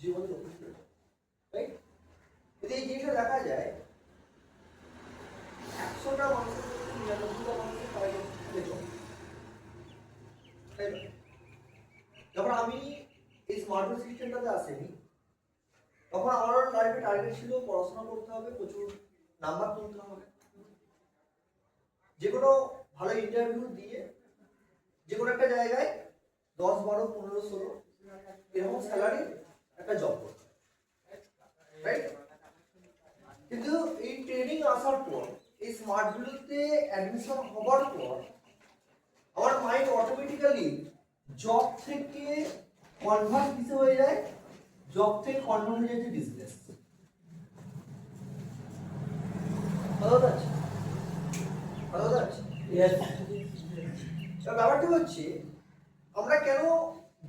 জীবনে রাইট। যদি এই জিনিসটা দেখা যায় 100টা মানুষের মধ্যে 99টা মানুষের তাই না? যখন আমি এই স্মার্টফোন সিস্টেমটাতে আসেনি তখন আমার লাইফে টার্গেট ছিল পড়াশোনা করতে হবে, প্রচুর নাম্বার তুলতে হবে, যে কোনো ভালো ইন্টারভিউ দিয়ে যে কোনো একটা জায়গায় 10, 12, 15, 16 এরকম স্যালারি একটা জব করতে, রাইট? কিন্তু এই ট্রেনিং আসার পর এই স্মার্টগুলোতে অ্যাডমিশন হওয়ার পর আমার মাইন্ড অটোমেটিক্যালি জব থেকে কনভার্ট কিসে হয়ে যায়, জব থেকে কনভার্ট হয়ে যায় বিজনেস। ব্যাপারটা হচ্ছে আমরা কেন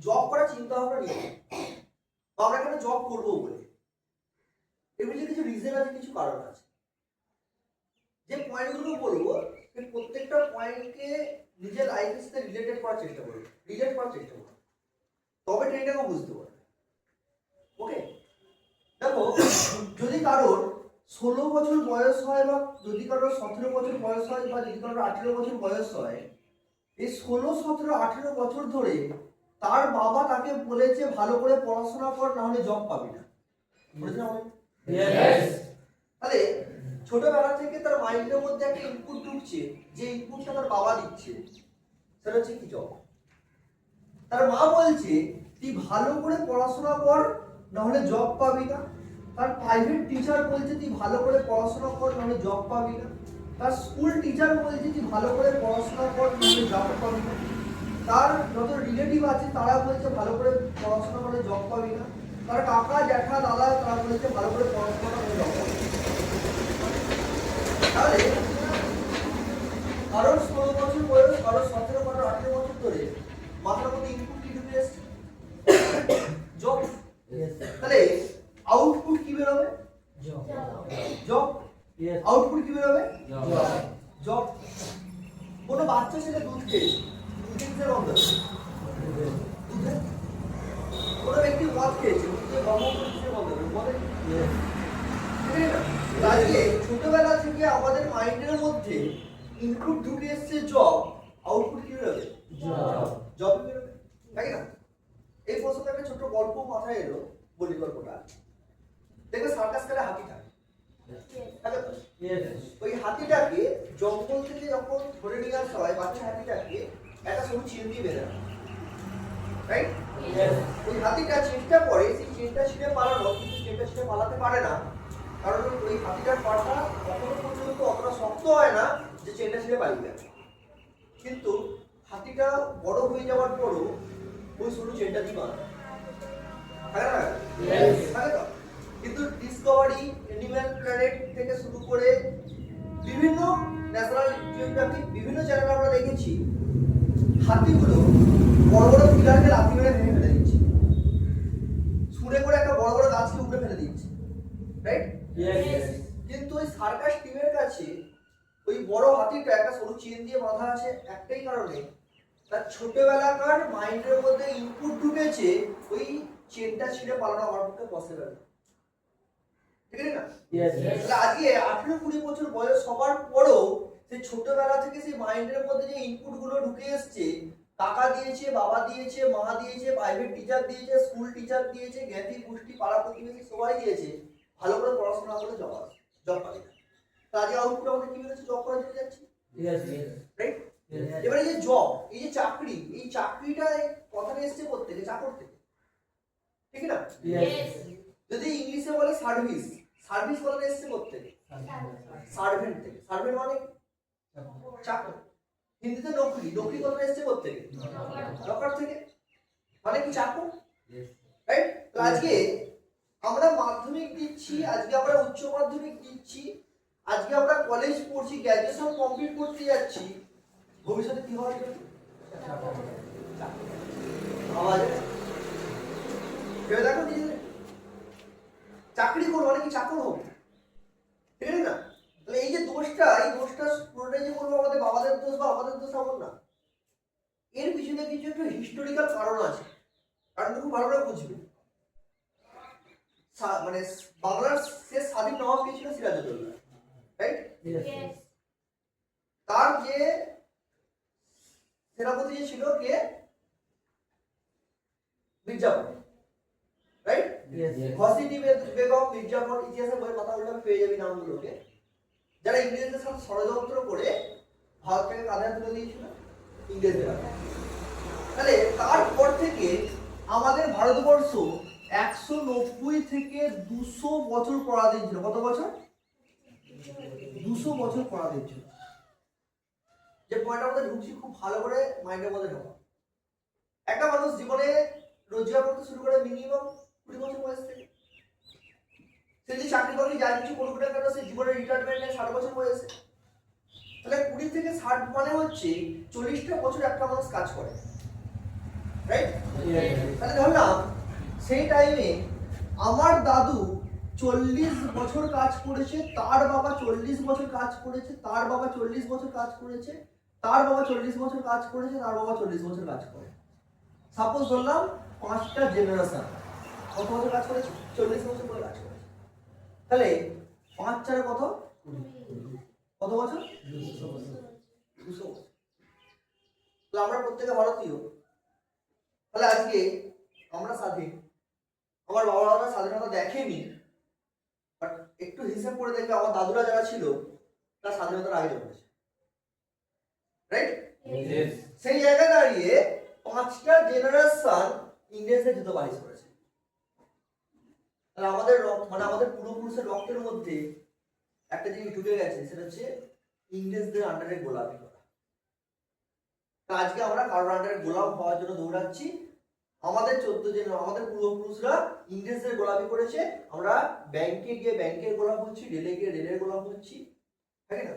জব করার চিন্তা ভাবনা নিই, আমরা কেন জব করবো বলে এর মধ্যে কিছু রিজন আছে, কিছু কারণ আছে। যে পয়েন্টগুলো বলবো প্রত্যেকটা পয়েন্টকে নিজের লাইফের সাথে রিলেটেড করার চেষ্টা করবো, তবে ট্রেনটাকে বুঝতে পারবে। ওকে, দেখো যদি কারোর 16 বছর বয়স হয় বা যদি কারোর 17 বছর বয়স হয় বা যদি কারোর 18 বছর বয়স হয়, এই 16, 17, 18 বছর ধরে তার বাবা তাকে বলেছে ভালো করে পড়াশোনা কর, না হলে জব পাবি না। তাহলে ছোটবেলা থেকে তার মাইন্ডের মধ্যে একটা ইনপুট ঢুকছে, যে ইনপুটটা তার বাবা দিচ্ছে সেটা হচ্ছে কি জব। তার মা বলছে তুই ভালো করে পড়াশোনা কর, না হলে জব পাবি না। তার প্রাইভেট টিচার বলছে তুই ভালো করে পড়াশোনা কর, না হলে জব পাবি না। তার স্কুল টিচার বলছে তুই ভালো করে পড়াশোনা কর, না হলে জব পাবি না। তার যত রিলেটিভ আছে তারা বলছে ভালো করে পড়াশোনা করলে জব পাবি না। তার কাকা, জ্যাঠা, দাদা তারা বলছে ভালো করে পড়াশোনা করলে জব পাবি না। তাহলে কারোর 16 বছর বয়স, কারোর 17, কারোর 18 বছর ধরে মাথার মধ্যে ইনপুট কি ঢুকে এসছে, জব। তাহলে আউটপুট কি বেরোবে, জব। আউটপুট কি বেরোবে, জব। কোনো বাচ্চা ছেলে দুধ খেয়েছে, কিসের গন্ধ, দুধে। কোনো ব্যক্তি মদ খেয়েছে, কিসের গন্ধ, আজকে ছোটবেলা থেকে আমাদের মাইন্ডের মধ্যে ইনপুট ঢুকে এসছে জব, আউটপুট কি বেরোবে, জব বেরোবে, তাই না? এই প্রসঙ্গে একটা ছোট্ট গল্প মাথায় এলো, বলি গল্পটা। দেখবে সার্কাস করে হাতি থাকে, ওই হাতিটাকে জঙ্গল থেকে যখন ধরে নিয়ে আসা হয়, বাচ্চা হাতিটাকে একটা সরু চেন দিয়ে বেঁধে রাখে, রাইট? ওই হাতিটা চেনটা করে সেই চেনটা ছিঁড়ে পালানো, কিন্তু চেনটা ছিঁড়ে পালাতে পারে না, কারণ ওই হাতিটার পাটা এখনো পর্যন্ত অতটা শক্ত হয় না যে চেনটা ছিঁড়ে পালিয়ে যাবে। কিন্তু হাতিটা বড় হয়ে যাওয়ার পরও ওই সরু চেনটা দিয়ে বাঁধা থাকে তো। কিন্তু ডিসকভারি, অ্যানিম্যাল প্ল্যানেট থেকে শুরু করে বিভিন্ন ন্যাশনাল জিওগ্রাফিক বিভিন্ন চ্যানেল আমরা দেখেছি হাতিগুলো বড় বড় পিলারকে লাথি মেরে ভেঙে ফেলে দিচ্ছে, ছুঁড়ে করে একটা বড় বড় গাছকে উপরে ফেলে দিচ্ছে, রাইট? কিন্তু ওই সার্কাস টিমের কাছে ওই বড় হাতিটা একটা সরু চেন দিয়ে বাঁধা আছে একটাই কারণে, তার ছোটবেলাকার মাইন্ডের মধ্যে ইনপুট ঢুকেছে ওই চেনটা ছিঁড়ে পালানো আমার পক্ষে পসিবল, ঠিক আছে না? আজকে 18-20 বছর বয়স হবার পরও সেই ছোটবেলা থেকে সেই মাইন্ডের মধ্যে যে ইনপুট গুলো ঢুকে এসছে, কাকা দিয়েছে, বাবা দিয়েছে, মা দিয়েছে, প্রাইভেট টিচার দিয়েছে, স্কুল টিচার দিয়েছে, জ্ঞাতি গোষ্ঠী, পাড়া প্রতিবেশী সবাই দিয়েছে, ভালো করে পড়াশোনা করে জব পাবে না। আজকে আউটপুট আমাদের কি বেরোচ্ছে, জব করার জন্য যাচ্ছি, রাইট? এবারে যে জব, এই যে চাকরি, এই চাকরিটা কথাটা এসছে প্রত্যেকে চাকর থেকে, ঠিক না? যদি ইংলিশে বলে সার্ভিস, সার্ভিস বলে এসছে প্রত্যেকে সার্ভেন্ট থেকে। সার্ভেন্ট মানে চাকর। হিন্দিতে নকরি, নকরি বলে এসছে প্রত্যেকে নকর থেকে, মানে কি চাকর, রাইট? তো আজকে আমরা মাধ্যমিক দিচ্ছি, আজকে আমরা উচ্চ মাধ্যমিক দিচ্ছি, আজকে আমরা কলেজ পড়ছি, গ্র্যাজুয়েশন কমপ্লিট করতে যাচ্ছি, ভবিষ্যতে কি হওয়ার জন্য ভেবে দেখো নিজেদের। চাকরি করবো মানে কি চাকর হোক, ঠিক আছে না? তাহলে এই যে দোষটা, এই দোষটা পুরোটাই যে বলবো আমাদের বাবাদের দোষ বা আমাদের দোষ এমন না, এর পিছনে কিছু একটা হিস্টোরিক্যাল কারণ আছে, কারণ খুব ভালো করে বুঝবে। মানে বাংলার শেষ স্বাধীন নবাব কে ছিল? সিরাজউদ্দৌলা, রাইট? তার যে সেনাপতি যে ছিল কে? মির্জাফর, রাইট? ঘসিটি বেগম, মির্জাফর, ইতিহাসের বইয়ের কথা বললে পেয়ে যাবি নামগুলোকে, যারা ইংরেজদের সাথে ষড়যন্ত্র করে ভারতকে কাঁধে তুলে দিয়েছিল ইংরেজদের হাতে। তাহলে তারপর থেকে আমাদের ভারতবর্ষ 190 থেকে 200 বছর পরাধীন ছিল। কত বছর? 200 বছর পরাধীন ছিল। যে পয়েন্টটা আমাদের ঢুকছি খুব ভালো করে মাইন্ডের মধ্যে ঢোকা। একটা মানুষ জীবনে রোজগার করতে শুরু করে মিনিমাম 20 বছর বয়স থেকে। সে যদি চাকরি বাকরি যা কিছু করবে না কেন, সে জীবনের রিটায়ারমেন্টে 60 বছর বয়সে। তাহলে 20 থেকে 60 মানে হচ্ছে 40টা বছর একটা মানুষ কাজ করে, রাইট? তাহলে ধরলাম সেই টাইমে আমার দাদু 40 বছর কাজ করেছে, তার বাবা 40 বছর কাজ করেছে, তার বাবা 40 বছর কাজ করেছে, তার বাবা 40 বছর কাজ করেছে, তার বাবা 40 বছর কাজ করে। সাপোজ ধরলাম 5টা জেনারেশন কত বছর কাজ করেছে? 40 বছর করে কাজ করেছে। তাহলে 5 4 কত? কত বছর? 200 বছর। 200 বছর। তো আমরা প্রত্যেকে ভারতীয়। তাহলে আজকে আমরা স্বাধীন। আমার বাবা মারা স্বাধীনতা দেখেনি, বাট একটু হিসাব করে দেখবে আমার দাদুরা যারা ছিল তারা স্বাধীনতার আগে জন্মেছে, রাইট? সেই জায়গায় দাঁড়িয়ে 5টা জেনারেশন ইংরেজদের যুদ্ধ বারিশ করেছে। তাহলে আমাদের মানে আমাদের পূর্বপুরুষের রক্তের মধ্যে একটা জিনিস ঢুকে গেছে, সেটা হচ্ছে ইংরেজদের আন্ডারে গোলামি করা। আজকে আমরা কারোর আন্ডারে গোলাম হওয়ার জন্য দৌড়াচ্ছি। আমাদের 14 আমাদের পূর্বপুরুষরা ইংরেজদের গোলামি করেছে, আমরা ব্যাংকে গিয়ে ব্যাংকের গোলাম হচ্ছি, রেলে গিয়ে রেলের গোলাম হচ্ছি, ঠিক না?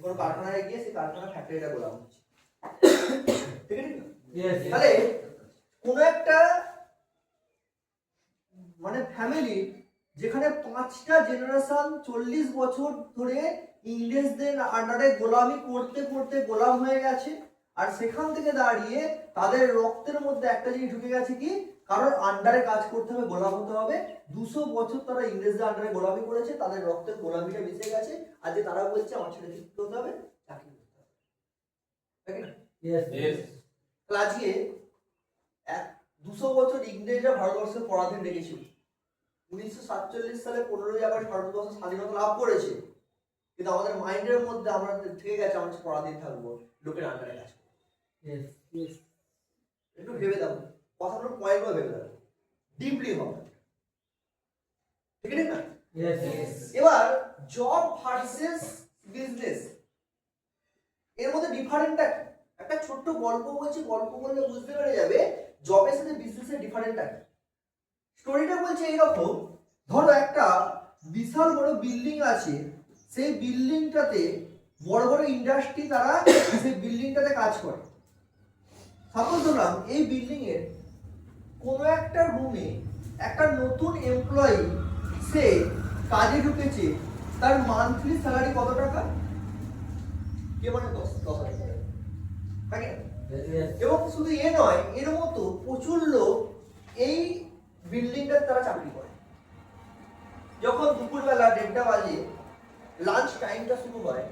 কোনো কারখানায় গিয়ে সেই কারখানা ফ্যাক্টরিটা গোলাম হচ্ছি, ঠিক আছে? তাহলে কোন একটা মানে ফ্যামিলি যেখানে 5টা জেনারেশন 40 বছর ধরে ইংরেজদের আন্ডারে গোলামি করতে করতে গোলাম হয়ে গেছে, আর সেখান থেকে দাঁড়িয়ে তাদের রক্তের মধ্যে একটা জিনিস ঢুকে গেছে কি, কারোর আন্ডারে কাজ করতে হবে, গোলাম হতে হবে। 200 বছর তারা ইংরেজদের আন্ডারে গোলামি করেছে, তাদের রক্তের গোলামিটা মিশে গেছে। আজকে তারা বলছে আমার ছেলে কি করতে হবে? চাকরি করতে হবে, তাই না? আজকে 200 বছর ইংরেজরা ভারতবর্ষের পরাধীন রেখেছিল। 1947 সালে 15ই আগস্ট ভারতবর্ষ স্বাধীনতা লাভ করেছে, কিন্তু আমাদের মাইন্ডের মধ্যে আমরা থেকে গেছে আমরা পরাধীন থাকবো, লোকের আন্ডারে কাজ করবো। একটু ভেবে দেখো, কথাগুলো পয়েন্টগুলো ভেবে দেখো, ডিপলি হবে, ঠিক আছে না? এবার জব ভার্সেস বিজনেস, এর মধ্যে ডিফারেন্টটা কি? একটা ছোট্ট গল্প বলছি, গল্প বললে বুঝতে পেরে যাবে জবের সাথে বিজনেসের ডিফারেন্টটা কি। স্টোরিটা বলছে এইরকম, ধরো একটা বিশাল বড় বিল্ডিং আছে, সেই বিল্ডিংটাতে বড় বড় ইন্ডাস্ট্রি তারা সেই বিল্ডিংটাতে কাজ করে। সাপোজ ধরলাম এই বিল্ডিং এর কোনো একটা রুমে একটা নতুন এমপ্লয়ি সে কাজে ঢুকেছে, তার মান্থলি স্যালারি কত টাকা? কে মানে 10,000 টাকা, এবং শুধু এ নয়, এর মতো প্রচুর লোক এই বিল্ডিংটাতে তারা চাকরি করে। যখন দুপুরবেলা 1:30 বাজে লাঞ্চ টাইমটা শুরু হয়,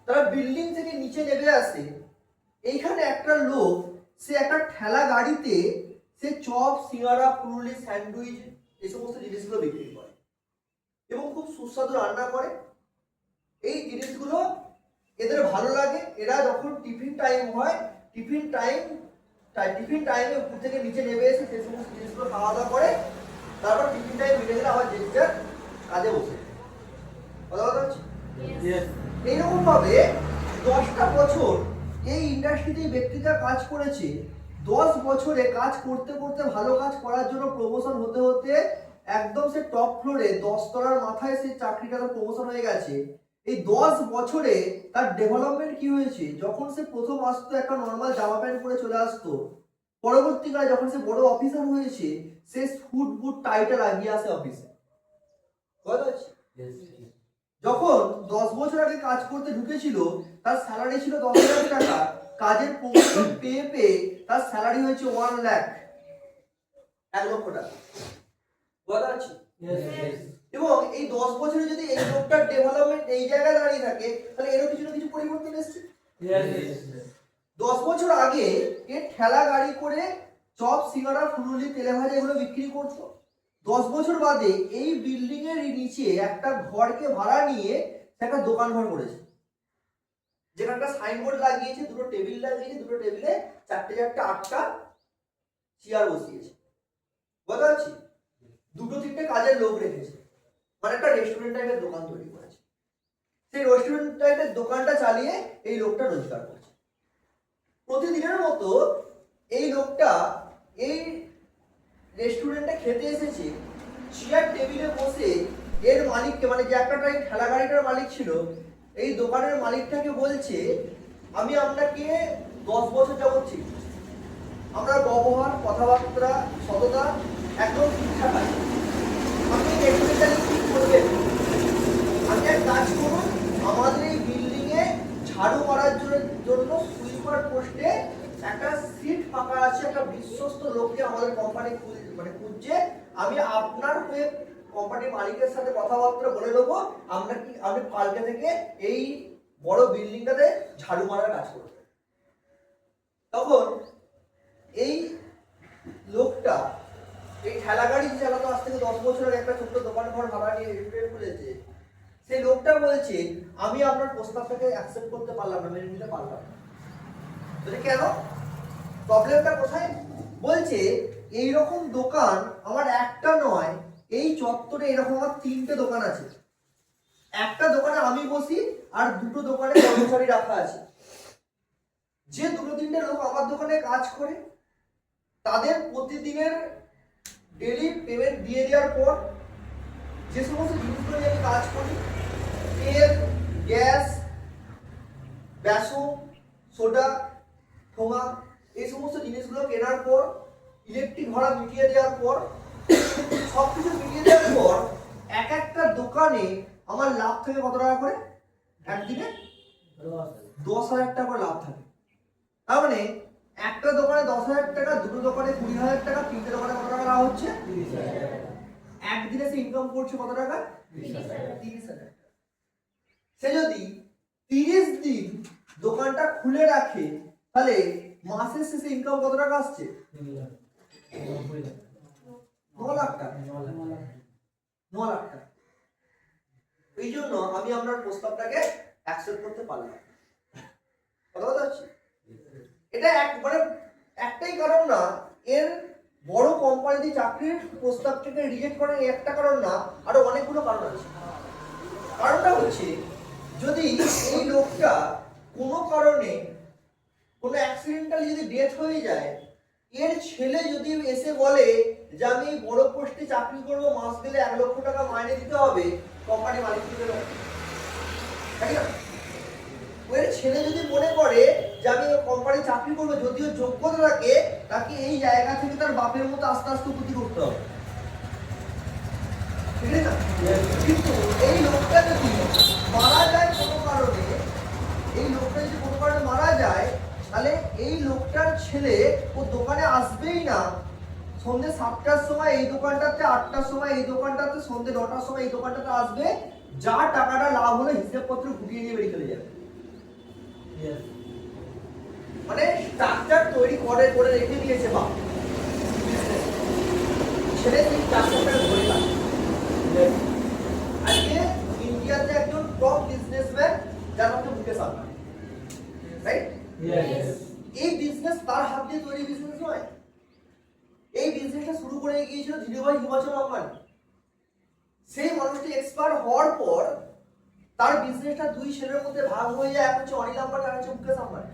তারা বিল্ডিং থেকে নিচে নেমে আসে। এইখানে একটা লোক সে একটা ঠেলা গাড়িতে সে চপ, সিঙ্গাড়া, পুরুলি, স্যান্ডউইচ এই সমস্ত জিনিসগুলো বিক্রি করে এবং খুব সুস্বাদু রান্না করে। এই জিনিসগুলো এদের ভালো লাগে। এরা যখন টিফিন টাইম হয়, টিফিন টাইমে উপর থেকে নিচে নেমে এসে সেই সমস্ত জিনিসগুলো খাওয়া দাওয়া করে, তারপর টিফিন টাইম মিটে গেলে আবার যে যার কাজে বসে। কথা হচ্ছে এইরকম ভাবে 10টা বছর এই ইন্ডাস্ট্রিতে ব্যক্তিটা কাজ করেছে। 10 বছরে কাজ করতে করতে ভালো কাজ করার জন্য প্রমোশন হতে হতে একদম সে টপ ফ্লোরে 10 তলার মাথায় সে চাকরিটা প্রমোশন হয়ে গেছে। এই 10 বছরে তার ডেভেলপমেন্ট কি হয়েছে? যখন সে প্রথম আসতো একটা নর্মাল জামা প্যান্ট পরে চলে আসতো, পরবর্তীকালে যখন সে বড় অফিসার হয়েছে সে স্যুট বুট টাইটা লাগিয়ে আসে অফিসে। যখন 10 বছর আগে কাজ করতে ঢুকেছিল তার স্যালারি ছিল 10,000 টাকা, কাজের প্রমোশন পেয়ে পেয়ে তার স্যালারি হয়েছে 1 লাখ, 1 লক্ষ টাকা। কথা আছে? এবং এই 10 বছরে যদি এই লোকটার ডেভেলপমেন্ট এই জায়গায় দাঁড়িয়ে থাকে, তাহলে এরও কিছু না কিছু পরিবর্তন এসেছে। 10 বছর আগে এ ঠেলা গাড়ি করে চপ, সিঙ্গারা, ফুলুরি, তেলে ভাজা এগুলো বিক্রি করতো। 10 বছর বাদে এই বিল্ডিং এর নিচে একটা ঘরকে ভাড়া নিয়ে একটা দোকান ঘর করেছে, যেখানে একটা সাইনবোর্ড লাগিয়েছে, দুটো টেবিল লাগিয়েছে, দুটো টেবিলে চারটে 8টা চেয়ার বসিয়েছে, বুঝতে পারছি? দুটো 3টে কাজের লোক রেখেছে, মানে একটা রেস্টুরেন্ট টাইপের দোকান তৈরি করেছে। সেই রেস্টুরেন্ট টাইপের দোকানটা চালিয়ে এই লোকটা রোজগার করছে। প্রতিদিনের মতো এই লোকটা এই রেস্টুরেন্টে খেতে এসেছে, চেয়ার টেবিলে বসে এর মালিককে, মানে যে একটা টাইম ঠেলা গাড়িটার মালিক ছিল, এই দোকানের মালিকটাকে বলছে, আমি আপনাকে 10 বছর যাবত চিনি, আমরা ব্যবহার, কথাবার্তা, সততা একদম ঠিকঠাক আছে, আপনি রেস্টুরেন্টটা কি করবেন? আপনি এক কাজ করুন, আমাদের এই বিল্ডিং এ ঝাড়ু মারার জন্য সুইপার পোস্টে একটা সিট ফাঁকা আছে, একটা বিশ্বস্ত লোককে আমাদের কোম্পানি খুঁজছে, আমি আপনার হয়ে কোম্পানির মালিকের সাথে কথাবার্তা বলে নেবো, আপনি কালকে থেকে এই বড় বিল্ডিংটাতে ঝাড়ু মারার কাজ করবেন। তখন এই লোকটা এই ঠেলা গাড়ি চালাতো, আজ থেকে 10 বছর আগে একটা ছোট্ট দোকান ঘর ভাড়া নিয়ে রেস্টুরেন্ট খুলেছে, সেই লোকটা বলছে, আমি আপনার প্রস্তাবটাকে অ্যাকসেপ্ট করতে পারলাম না, মেনে নিতে পারলাম না। কেন? প্রবলেমটা কোথায়? বলছে, এইরকম দোকান আমার একটা নয়, এই চত্বরে এরকম আমার 3টে দোকান আছে। একটা দোকানে আমি বসি আর দুটো দোকানে কর্মচারী রাখা আছে। যে 2-3টে লোক আমার দোকানে কাজ করে, তাদের প্রতিদিনের ডেলি পেমেন্ট দিয়ে দেওয়ার পর যে সমস্ত জিনিসগুলো নিয়ে আমি কাজ করি, তেল, গ্যাস, বেসন, সোডা, ঠোঙা, এই সমস্ত জিনিসগুলো কেনার পর, ইলেকট্রিক ভাড়া মিটিয়ে দেওয়ার পর, সবকিছু মিটিয়ে দেওয়ার পর একটা দোকানে আমার লাভ থাকে কত টাকা করে? একদিনে 10,000 টাকা করে লাভ থাকে। তার মানে একটা দোকানে 10,000 টাকা, দুটো দোকানে 20,000 টাকা, 3টে দোকানে কত টাকা লাভ হচ্ছে? 30,000। একদিনে সে ইনকাম করছে কত টাকা? 30,000। সে যদি 30 দিন দোকানটা খুলে রাখে, তাহলে মাসের শেষে ইনকাম কত টাকা আসছে? 9 লাখ টাকা। 9 লাখ টাকা। এই জন্য আমি আপনার প্রস্তাবটাকে অ্যাকসেপ্ট করতে পারলাম। কথা বলতে পারছি? এটা একটাই কারণ না, এর বড় কোম্পানিতে চাকরির প্রস্তাবটাকে রিজেক্ট করার একটা কারণ না, আরো অনেকগুলো কারণ আছে। কারণটা হচ্ছে, যদি এই লোকটা কোনো কারণে কোনো অ্যাক্সিডেন্টালি যদি ডেথ হয়ে যায়, এর ছেলে যদি এসে বলে যে আমি বড় পোস্টে চাকরি করবো, মাস গেলে 1 লক্ষ টাকা মাইনে দিতে হবে, কোম্পানি মালিক দিবে না, তাই না? ওর ছেলে যদি মনে করে যে আমি কোম্পানি চাকরি করবো, যদিও যোগ্যতা থাকে, তাকে এই জায়গা থেকে তার বাপের মতো আস্তে আস্তে উন্নতি করতে হবে, ঠিক আছে না? কিন্তু এই লোকটা যদি মারা যায় কোনো কারণে, এই লোকটা যদি কোনো কারণে মারা যায়, তাহলে এই লোকটার ছেলে ও দোকানে আসবেই না। সন্ধ্যে 7টার সময় এই দোকানটাতে, 8টার সময় এই দোকানটাতে, সন্ধ্যে 9টার সময় এই দোকানটাতে আসবে, যা টাকাটা লাভ হলে হিসেবপত্র গুটিয়ে নিয়ে বেরিয়ে চলে যাবে। মানে স্ট্রাকচার তৈরি করে রেখে দিয়েছে বাপ, ছেলে সেই স্ট্রাকচারটাকে ধরে রাখে। আজকে ইন্ডিয়াতে একজন টপ বিজনেসম্যান, যার নাম মুকেশ আম্বানি, রাইট? এই বিজনেস তার হাত দিয়ে তৈরি বিজনেস নয়। এই বিজনেসটা শুরু করে গিয়েছিল ধীরুভাই হিমাচল আম্বানি। সেই মানুষটি এক্সপার্ট হওয়ার পর তার বিজনেসটা 2 ছেলের মধ্যে ভাগ হয়ে যায়, এক হচ্ছে অনিল আম্বানি, আর হচ্ছে মুকেশ আম্বানি,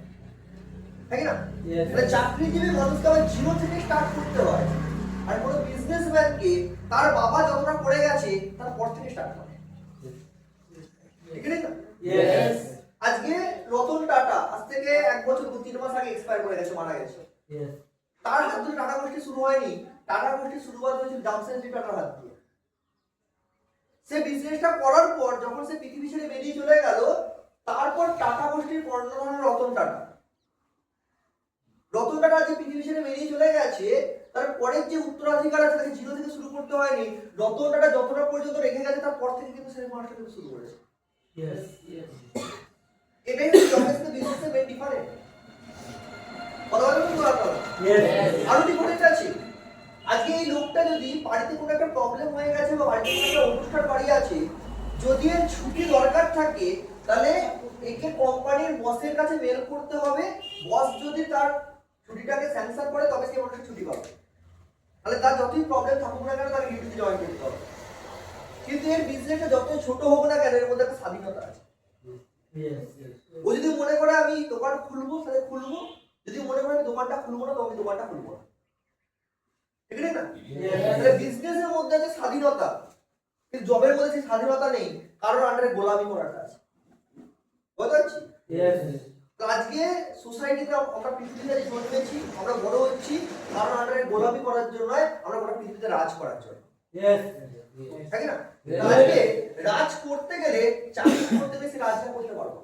তাই না? মানে চাকরিজীবী মানুষকে আবার জিরো থেকে স্টার্ট করতে হয়, আর কোনো বিজনেসম্যানকে তার বাবা যতটা করে গেছে তারপর থেকে স্টার্ট করে, ঠিক আছে না? আজকে রতন টাটা আজ থেকে 1 বছর 2-3 মাস আগে এক্সপায়ার করে গেছে, মারা গেছে। তার হাত ধরে টাটা গোষ্ঠী শুরু হয়নি, টাটা গোষ্ঠী শুরুয়াত হয়েছিল জামশেদজি টাটার হাত দিয়ে। সে বিজনেসটা করার পর যখন সে পৃথিবী ছেড়ে বেরিয়ে চলে গেল, তারপর টাটা গোষ্ঠীর কর্ণধার রতন টাটা। রতন টাটা যে পৃথিবী ছেড়ে বেরিয়ে চলে গেছে, তারপরের যে উত্তরাধিকার আছে তাকে জিরো থেকে শুরু করতে হয়নি, রতন টাটা যতটা পর্যন্ত রেখে গেছে তারপর থেকে কিন্তু সেই মানুষটা কিন্তু শুরু করেছে। এটাই হচ্ছে জবের সাথে বিজনেসের মেইন ডিফারেন্স। কথা বলতে কিন্তু আরো ডিফারেন্ট আছে। আজকে এই লোকটা যদি বাড়িতে কোনো একটা প্রবলেম হয়ে গেছে বা বাড়িতে কোনো একটা অনুষ্ঠান বাড়ি আছে, যদি এর ছুটি দরকার থাকে তাহলে একে কোম্পানির বসের কাছে মেল করতে হবে। বস যদি তার ছুটিটাকে স্যাংশন করে তবে সেই মানুষের ছুটি পাবে। তাহলে তার যতই প্রবলেম থাকুক না কেন তাকে ডিউটিতে জয়েন করতে হবে। কিন্তু এর বিজনেসটা যতই ছোট হোক না কেন এর মধ্যে একটা স্বাধীনতা আছে। ও যদি মনে করে আমি দোকান খুলবো তাহলে খুলবো, যদি মনে করে আমি দোকানটা খুলবো না তো আমি দোকানটা খুলবো না, ঠিক না? তাহলে বিজনেসের মধ্যে আছে স্বাধীনতা, কিন্তু জবের মধ্যে সেই স্বাধীনতা নেই, কারোর আন্ডারে গোলামি করাটা আছে। বুঝতে পারছি? আজকে সোসাইটিতে আমরা পৃথিবীতে জন্মেছি, আমরা বড় হচ্ছি কারোর আন্ডারে গোলামি করার জন্য নয়, আমরা গোটা পৃথিবীতে রাজ করার জন্য, তাই না? আজকে রাজ করতে গেলে চাকরি করতে গেলে রাজটা করতে পারবো,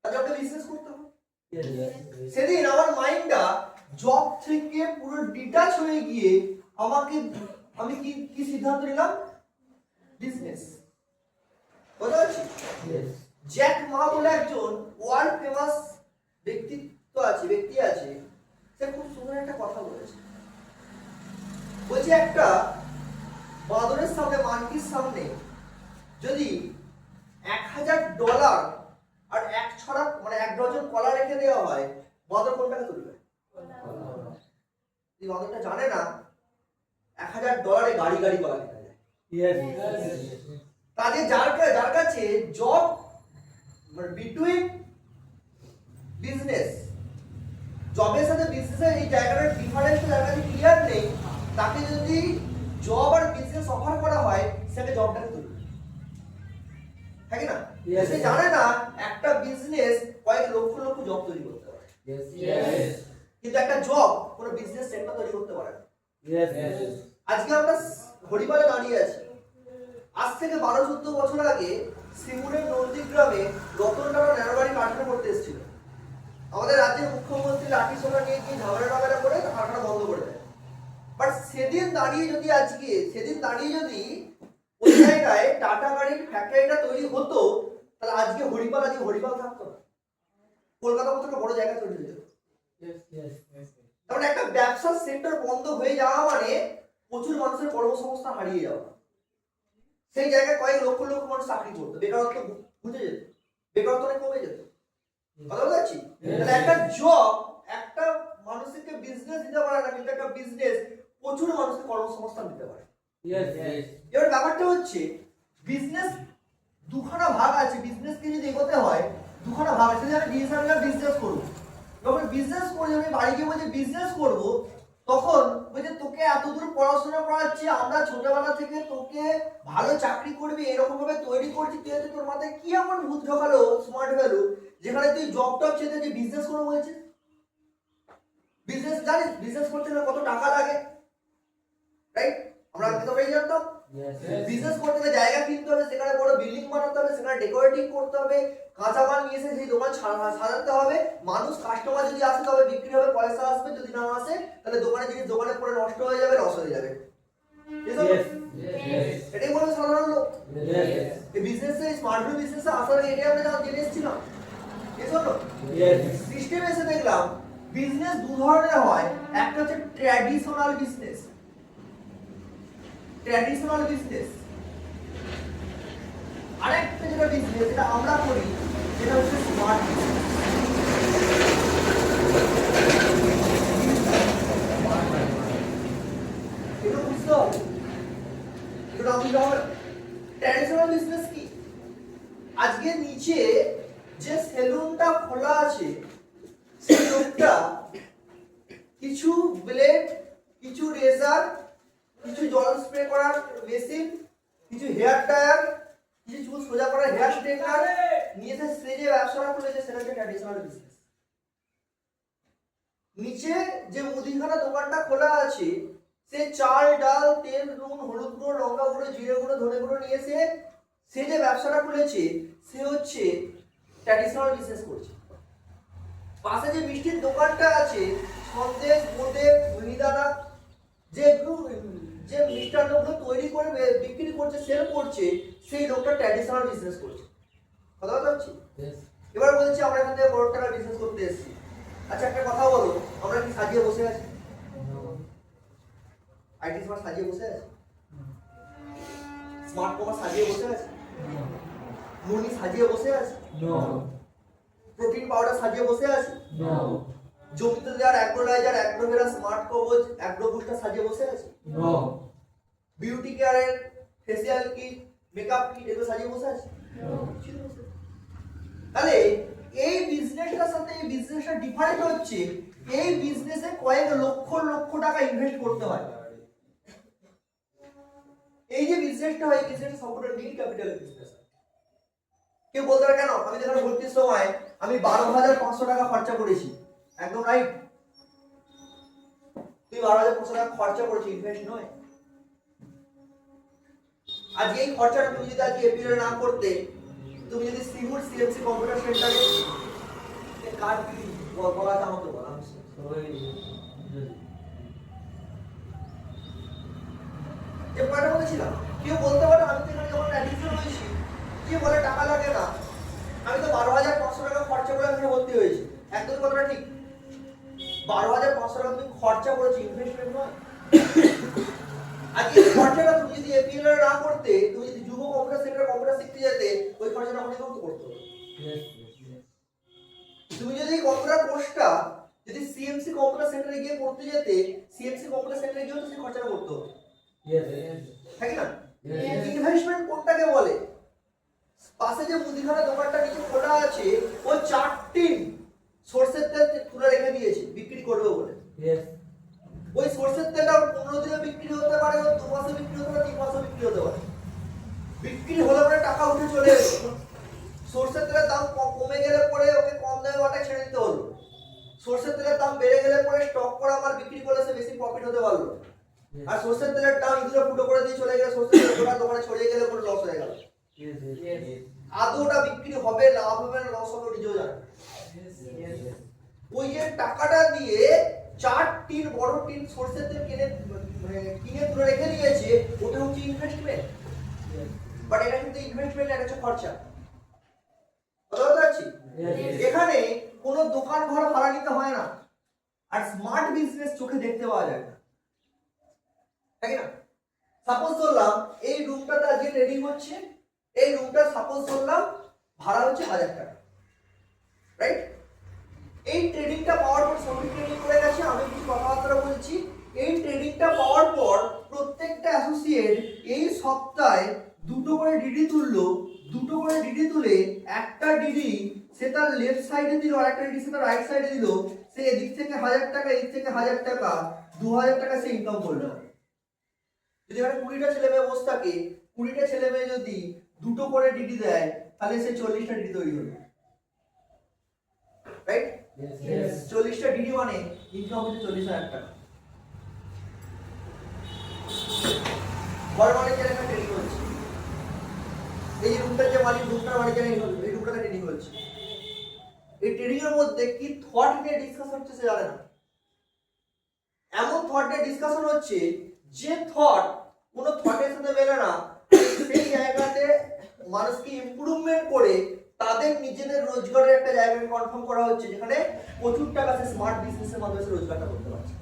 তাহলে একটা বিজনেস করতে হবে। সেদিন আমার মাইন্ডটা জব থেকে পুরো ডিটাচ হয়ে গিয়ে আমি কি সিদ্ধান্ত নিলাম? বিজনেস। বুঝতে পারছি? জ্যাক মা বলে একজন ওয়ার্ল্ড ফেমাস ব্যক্তি আছে, সে খুব সুন্দর একটা কথা বলেছে। বলছে একটা বাঁদরের সামনে, মানকির সামনে যদি $1000 আর এক ছড়া মানে এক ডজন কলা রেখে দেওয়া হয়, বাঁদর কোনটাকে তুলবে? এই বাঁদরটা জানে না $1000 গাড়ি কলা কেনা যায়। তাদের যার কাছে জব মানে বিটুইন বিজনেস, জবের সাথে বিজনেসের এই জায়গাটার ডিফারেন্স যার কাছে ক্লিয়ার নেই, তাকে যদি জব আর বিজনেস অফার করা হয় সেটা জবটাকে তুলবে, ঠিক না? সে জানে না একটা বিজনেস কয়েক লক্ষ জব তৈরি করতে পারে, কিন্তু একটা জব কোনো বিজনেস সেক্টর তৈরি করতে পারে না। আজকে আমরা হরিপালে দাঁড়িয়ে আছি। আজ থেকে 12-14 বছর আগে সিঙ্গুরের নন্দীগ্রামে রতন টাটা ন্যানোবাড়ি কারখানা করতে এসেছিল। আমাদের রাজ্যের মুখ্যমন্ত্রী লাঠি সোনা নিয়ে গিয়ে ঝামেলা করে কারখানা বন্ধ করে দেয়। বাট সেদিন দাঁড়িয়ে যদি ওই জায়গায় টাটা গাড়ির ফ্যাক্টরিটা তৈরি হতো, তাহলে আজকে হরিপাল থাকতো না, কলকাতা মতো একটা বড় জায়গা তৈরি হয়ে যেত। তার মানে একটা ব্যবসার সেক্টর বন্ধ হয়ে যাওয়া মানে প্রচুর মানুষের কর্মসংস্থান হারিয়ে যাওয়া। সেই জায়গায় কয়েক লক্ষ মানুষ চাকরি করতো, বেকারত্ব বুঝে যেত, বেকারত্ব কমে যেত। কথা বলতে পারছি? তাহলে একটা জব একটা মানুষকে বিজনেস দিতে পারে না, কিন্তু একটা বিজনেস প্রচুর মানুষকে কর্মসংস্থান দিতে পারে। এবার ব্যাপারটা হচ্ছে বিজনেস দুখানা ভাগ আছে। বিজনেসকে যদি এগোতে হয় দুখানা ভাগ আছে। আমি ডিসিশন নিলাম বিজনেস করবো, যখন বিজনেস করি আমি বাড়ি গিয়ে বলছি বিজনেস করবো, তখন বলছে তোকে এতদূর পড়াশোনা করাচ্ছি, আমরা ছোটবেলা থেকে তোকে ভালো চাকরি করবি এরকম ভাবে তৈরি করছি, তুই তোর মাথায় কি এমন ভূত ঢোকালো স্মার্ট ভ্যালু যেখানে তুই জব ছেড়ে যে বিজনেস করবো বলছিস? বিজনেস জানিস বিজনেস করতে গেলে কত টাকা লাগে, রাইট? আমরা আগে তো জানতাম বিজনেস করতে গেলে জায়গা কিনতে হবে, সেখানে বড় বিল্ডিং বানাতে হবে, সেখানে ডেকোরেটিং করতে হবে, কাঁচামাল নিয়ে এসে সেই দোকান সাজাতে হবে, মানুষ কাস্টমার যদি আসে তবে বিক্রি হবে, পয়সা আসবে, যদি না আসে তাহলে দোকানে পরে নষ্ট হয়ে যাবে, লস হয়ে যাবে। এটাই বলে সাধারণ লোক। এই বিজনেসে স্মার্ট বিজনেসে আসার আগে এটাই আমরা জেনে এসেছিলাম। সিস্টেম এসে দেখলাম বিজনেস দু ধরনের হয়, একটা হচ্ছে ট্র্যাডিশনাল বিজনেস, আরেকটা যেটা বিজনেস যেটা আমরা করি সেটা হচ্ছে স্মার্ট বিজনেস। এটা বুঝতে হবে, এটা বুঝতে হবে। ট্র্যাডিশনাল বিজনেস কি? আজকে নিচে যে সেলুনটা খোলা আছে সেই লোকটা কিছু ব্লেড, কিছু রেজার, কিছু জল স্প্রে করার মেশিন, কিছু হেয়ার ড্রায়ার, কিছু চুল সোজা করার হেয়ার স্ট্রেটনার নিয়ে সে যে ব্যবসা করেছে সেটা হচ্ছে ট্র্যাডিশনাল বিজনেস। নিচে যে মুদিখানা দোকানটা খোলা আছে সে চাল, ডাল, তেল, নুন, হলুদ গুঁড়ো, লঙ্কা গুঁড়ো, জিরে গুঁড়ো, ধনে গুঁড়ো নিয়ে সে যে ব্যবসাটা খুলেছে সে হচ্ছে ট্র্যাডিশনাল বিজনেস করছে। পাশে যে মিষ্টির দোকানটা আছে, সন্দেশ, বোঁদে, মিহিদানা, যে মিষ্টান্নগুলো তৈরি করে বিক্রি করছে, সেল করছে, সেই লোকটা ট্র্যাডিশনাল বিজনেস করছে। কথা বলতে পারছি? এবার বলছি আমরা এখান থেকে বড় টাকার বিজনেস করতে এসেছি। আচ্ছা একটা কথা বলো, আমরা কি সাজিয়ে বসে আছি? আইটি স্মার্ট সাজিয়ে বসে আছে? স্মার্ট কমার্স সাজিয়ে বসে আছে? মুনি সাজিয়ে বসে আছে? প্রোটিন পাউডার সাজিয়ে বসে আছে? জমিতে দেওয়ার অ্যাগ্রোলাইজার, অ্যাগ্রোভেরা, স্মার্ট কবচ, অ্যাগ্রো বুস্টার সাজিয়ে বসে আছে? বিউটি কেয়ারের ফেসিয়াল কিট, মেকআপ কিট এগুলো সাজিয়ে বসে আছে? তাহলে এই বিজনেসটার সাথে এই বিজনেসটা ডিফারেন্ট হচ্ছে, এই বিজনেসে কয়েক লক্ষ লক্ষ টাকা ইনভেস্ট করতে হয়। এই যে বিজনেসটা হয়, এই বিজনেসটা সম্পূর্ণ নিড ক্যাপিটাল বিজনেস। কেউ বলতে পারে কেন আমি যেখানে ভর্তির সময় আমি 12,500 টাকা খরচা করেছি, একদম রাইট। তুই 12,500 টাকা খরচা করেছিস, ইনভেস্ট নয়। আজ এই খরচাটা তুমি যদি আজকে এপিএল না করতে, তুমি যদি সিঙ্গুর সিএমসি কম্পিউটার সেন্টারে কার্ড বলা আমাকে বলা যে পয়েন্টটা বলেছিলাম, কেউ বলতে পারে আমি তো এখানে যখন অ্যাডমিশন হয়েছি, কে বলে টাকা লাগে না, আমি তো 12,500 টাকা খরচা করে এখানে ভর্তি হয়েছি। একদম কথাটা ঠিক। 12,500 টাকা তুমি খরচা করেছো, ইনভেস্টমেন্ট নয়। আর এই খরচাটা তুমি যদি এপিএল না করতে, তুমি যদি যুব কম্পিউটার সেন্টারে কম্পিউটার শিখতে যেতে, ওই খরচাটা অনেক কম করতে হবে। তুমি যদি কম্পিউটার কোর্সটা যদি সিএমসি কম্পিউটার সেন্টারে গিয়ে করতে যেতে, সিএমসি কম্পিউটার সেন্টারে গিয়ে তো সেই খরচাটা করতে হবে। ঠিক না? ইনভেস্টমেন্ট কোনটাকে বলে? পাশে যে মুদিখানা দোকানটা নিচে খোলা আছে, ও 4 টিন সরষের তেল তুলে রেখে দিয়েছে বিক্রি করবে বলে। ওই সরষের তেলটা 15 দিনে বিক্রি হতে পারে, 2 মাসে বিক্রি হতে পারে, 3 মাসে বিক্রি হতে পারে। বিক্রি হলে পরে টাকা উঠে চলে এলো। সরষের তেলের দাম কমে গেলে পরে ওকে কম দামে বাটা ছেড়ে দিতে হলো। সরষের তেলের দাম বেড়ে গেলে পরে স্টক করা আমার বিক্রি করলে সে বেশি প্রফিট হতে পারলো। আর সরষের তেলের দাম ইঁদুরে ফুটো করে দিয়ে চলে গেলে, সরষের তেল গোটা দোকানে ছড়িয়ে গেলে পরে লস হয়ে গেল। আদৌ ওটা বিক্রি হবে, লাভ হবে না লস হবে নিজেও জানে। ওই যে টাকাটা দিয়ে 4 টিন বড় টিন সরষের তেল কিনে তুলে রেখে দিয়েছে, ওটা হচ্ছে ইনভেস্টমেন্ট। বাট এটা কিন্তু ইনভেস্টমেন্ট, এটা হচ্ছে খরচা। বুঝতে পারছি? এখানে কোনো দোকান ঘর ভাড়া নিতে হয় না, আর স্মার্ট বিজনেস চোখে দেখতে পাওয়া যায় না, তাই না? সাপোজ ধরলাম এই রুমটাতে আজকে ট্রেডিং হচ্ছে, এই রুমটা সাপোজ ধরলাম ভাড়া হচ্ছে 1,000 টাকা, রাইট? এই ট্রেডিংটা পাওয়ার পর সবই ট্রেডিং করে গেছে, আমি কিছু কথাবার্তা বলছি। এই ট্রেডিংটা পাওয়ার পর প্রত্যেকটা অ্যাসোসিয়েট এই সপ্তাহে 2টো করে ডিডি তুললো, 2টো করে ডিডি তুলে একটা ডিডি সে তার লেফট সাইডে দিল, আর একটা ডিডি সে তার রাইট সাইডে দিল। সে এদিক থেকে 1,000 টাকা, এদিক থেকে 1,000 টাকা, 2,000 টাকা সে ইনকাম করলো। যদি এখানে 20টা ছেলে মেয়ে বসে থাকে, 20টা ছেলে মেয়ে যদি 2টো করে ডিডি দেয়, তাহলে সে 40টা ডিডি তৈরি হলো, রাইট? 40টা ডিডি মানে ইনকাম হচ্ছে 40,000 টাকা। ঘর মালিকের এখানে ট্রেডিং হচ্ছে, এই রুমটার যে মালিক, রুমটার মালিকের এই রুমটাতে ট্রেডিং হচ্ছে। এই ট্রেডিং এর মধ্যে কি থট নিয়ে ডিসকাশন হচ্ছে সে জানে না। এমন থট নিয়ে ডিসকাশন হচ্ছে যে থট কোনো থটের সাথে মেলে না, সেই জায়গাতে মানুষকে ইমপ্রুভমেন্ট করে তাদের নিজেদের রোজগারের একটা জায়গাকে কনফার্ম করা হচ্ছে, যেখানে প্রচুর টাকা সে স্মার্ট বিজনেসের মাধ্যমে রোজগারটা করতে পারছে।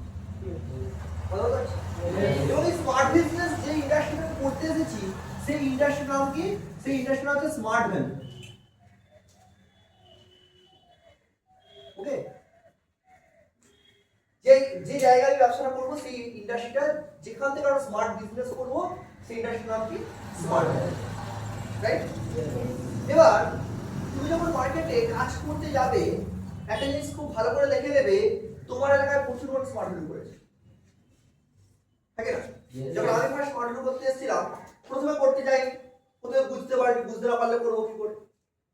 এবং এই স্মার্ট বিজনেস যে ইন্ডাস্ট্রিতে করতে এসেছি, সেই ইন্ডাস্ট্রির নাম কি? সেই ইন্ডাস্ট্রির নাম হচ্ছে স্মার্ট ভ্যালু। ওকে, যে জায়গায় ব্যবসা করবো, সেই ইন্ডাস্ট্রিটা যেখান থেকে আমরা স্মার্ট বিজনেস করবো, সেই ইন্ডাস্ট্রির নাম কি? Smart value, right? এবার তুমি যখন মার্কেটে কাজ করতে যাবে, একটা জিনিস খুব ভালো করে দেখে নেবে, তোমার এলাকায় প্রচুর মানুষ স্মার্ট ভ্যালু করেছে, ঠিক না? যখন আমি ফার্স্ট স্মার্ট ভ্যালু করতে এসেছিলাম, প্রথমে করতে যাই, প্রথমে বুঝতে না পারলে করবো কি করে?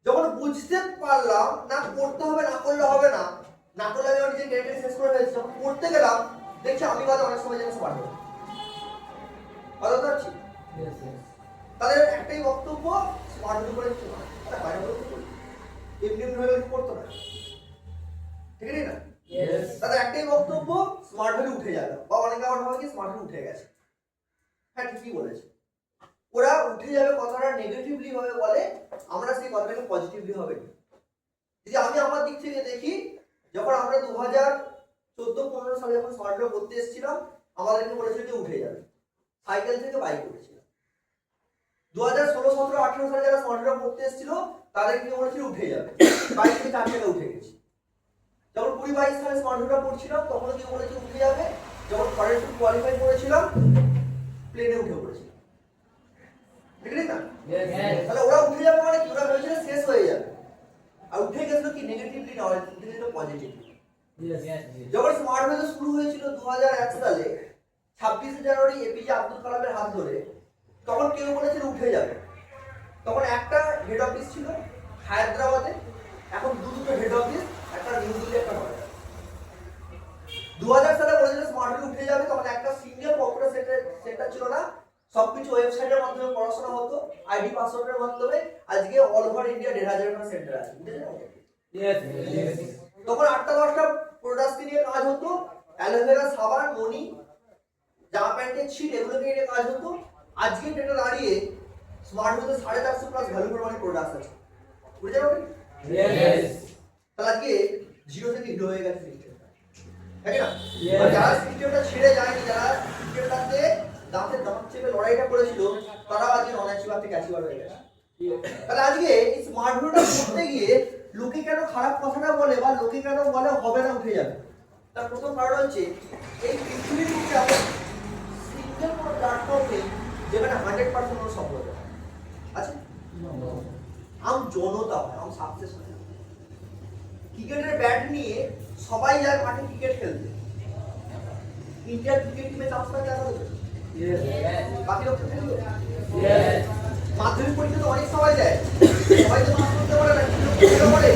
যখন বুঝতে পারলাম না করতে হবে, না করলে হবে না, না করলে আমি নিজের ক্যারিয়ার শেষ করে ফেলছি, যখন করতে গেলাম দেখছি আমি বাদে অনেক সময় যেন স্মার্ট ভ্যালু কথা বলছি। তাদের একটাই বক্তব্য, স্মার্ট ভ্যালু করে বাইরে বলতে এমনি হয়ে করতো না, ঠিক না? তাদের একটাই বক্তব্য, স্মার্ট ভ্যালু উঠে যাবে, বা অনেকে আবার ভাবে কি স্মার্ট ভ্যালু উঠে গেছে। হ্যাঁ, ঠিকই বলেছে। ওরা উঠে যাবে কথাটা নেগেটিভলি ভাবে বলে, আমরা সেই কথাটাকে পজিটিভলি ভাবে নিই। যদি আমি আমার দিক থেকে দেখি, যখন আমরা 2014-15 সালে যখন স্মার্ট ভ্যালু করতে এসেছিলাম, আমাদেরকে বলেছিল যে উঠে যাবে, সাইকেল থেকে বাইক উঠেছিলাম। 2016-17-18 সালে যারা স্মার্ট ভ্যালু করতে এসেছিল, তাদেরকে বলেছিল উঠে যাবে, বাইক থেকে 4 টাকা উঠে গেছে। যখন 20-22 সালে স্মার্ট ভ্যালু পড়ছিলাম, তখন কি বলেছিল উঠে যাবে, যখন ফরেস্ট কোয়ালিফাই করেছিলাম, প্লেনে উঠে পড়েছিলাম। ঠিক না? তাহলে ওরা উঠে যাবে মানে কি, ওরা ভেবেছিল শেষ হয়ে যাবে, আর উঠে গেছিল কি নেগেটিভলি না, উঠে গেছিল পজিটিভলি। যখন স্মার্ট ভ্যালু শুরু হয়েছিল 2001 সালে 26 জানুয়ারি এপিজে আব্দুল কালামের হাত ধরে, তখন কেউ বলেছিল উঠে যাবে। তখন একটা হেড অফিস ছিল হায়দ্রাবাদে, এখন দুটো হেড অফিস, একটা নিউ দিল্লি, একটা নয়ডা। 2000 সালে বলেছিল স্মার্ট ভ্যালু উঠে যাবে, তখন একটা সিঙ্গেল কম্পিউটার সেন্টার ছিল না, সবকিছু ওয়েবসাইটের মাধ্যমে পড়াশোনা হতো, আইডি পাসওয়ার্ডের মাধ্যমে। আজকে অল ওভার ইন্ডিয়া 1,500 সেন্টার আছে, তখন 8টা-10টা প্রোডাক্ট নিয়ে কাজ হতো, অ্যালোভেরা, সাবান, মনি, জামা প্যান্টের ছিট, এগুলোকে নিয়ে কাজ হতো। আজকে ডেটা দাঁড়িয়ে smart value 450 plus value for money product আছে, বুঝতে পারবেন? তাহলে আজকে জিরো থেকে হিরো হয়ে গেছে সিস্টেমটা, তাই না? যারা সিস্টেমটা ছেড়ে যায়নি, যারা সিস্টেমটাতে দাঁতের দাঁত চেপে লড়াইটা করেছিল, তারা আজকে নন অ্যাচিভার থেকে অ্যাচিভার হয়ে গেছে। তাহলে আজকে এই স্মার্ট ভ্যালুটা করতে গিয়ে লোকে কেন খারাপ কথাটা বলে, বা লোকে কেন বলে হবে না, উঠে যাবে, তার প্রথম কারণ হচ্ছে এই পৃথিবীর বুকে এমন সিঙ্গেল কোনো প্ল্যাটফর্ম নেই যেখানে 100% সফলতা আছে। আম জনতা হয়, আম সাকসেস হয়। ক্রিকেটের ব্যাট নিয়ে সবাই যায় মাঠে ক্রিকেট খেলতে, ইন্ডিয়ান ক্রিকেট টিমে চান্স পায় কেন? বাকি লোক খেলবে। মাধ্যমিক পরীক্ষা তো অনেক সবাই দেয়, সবাই তো পাস করতে পারে না, কিছু লোক করতে পারে।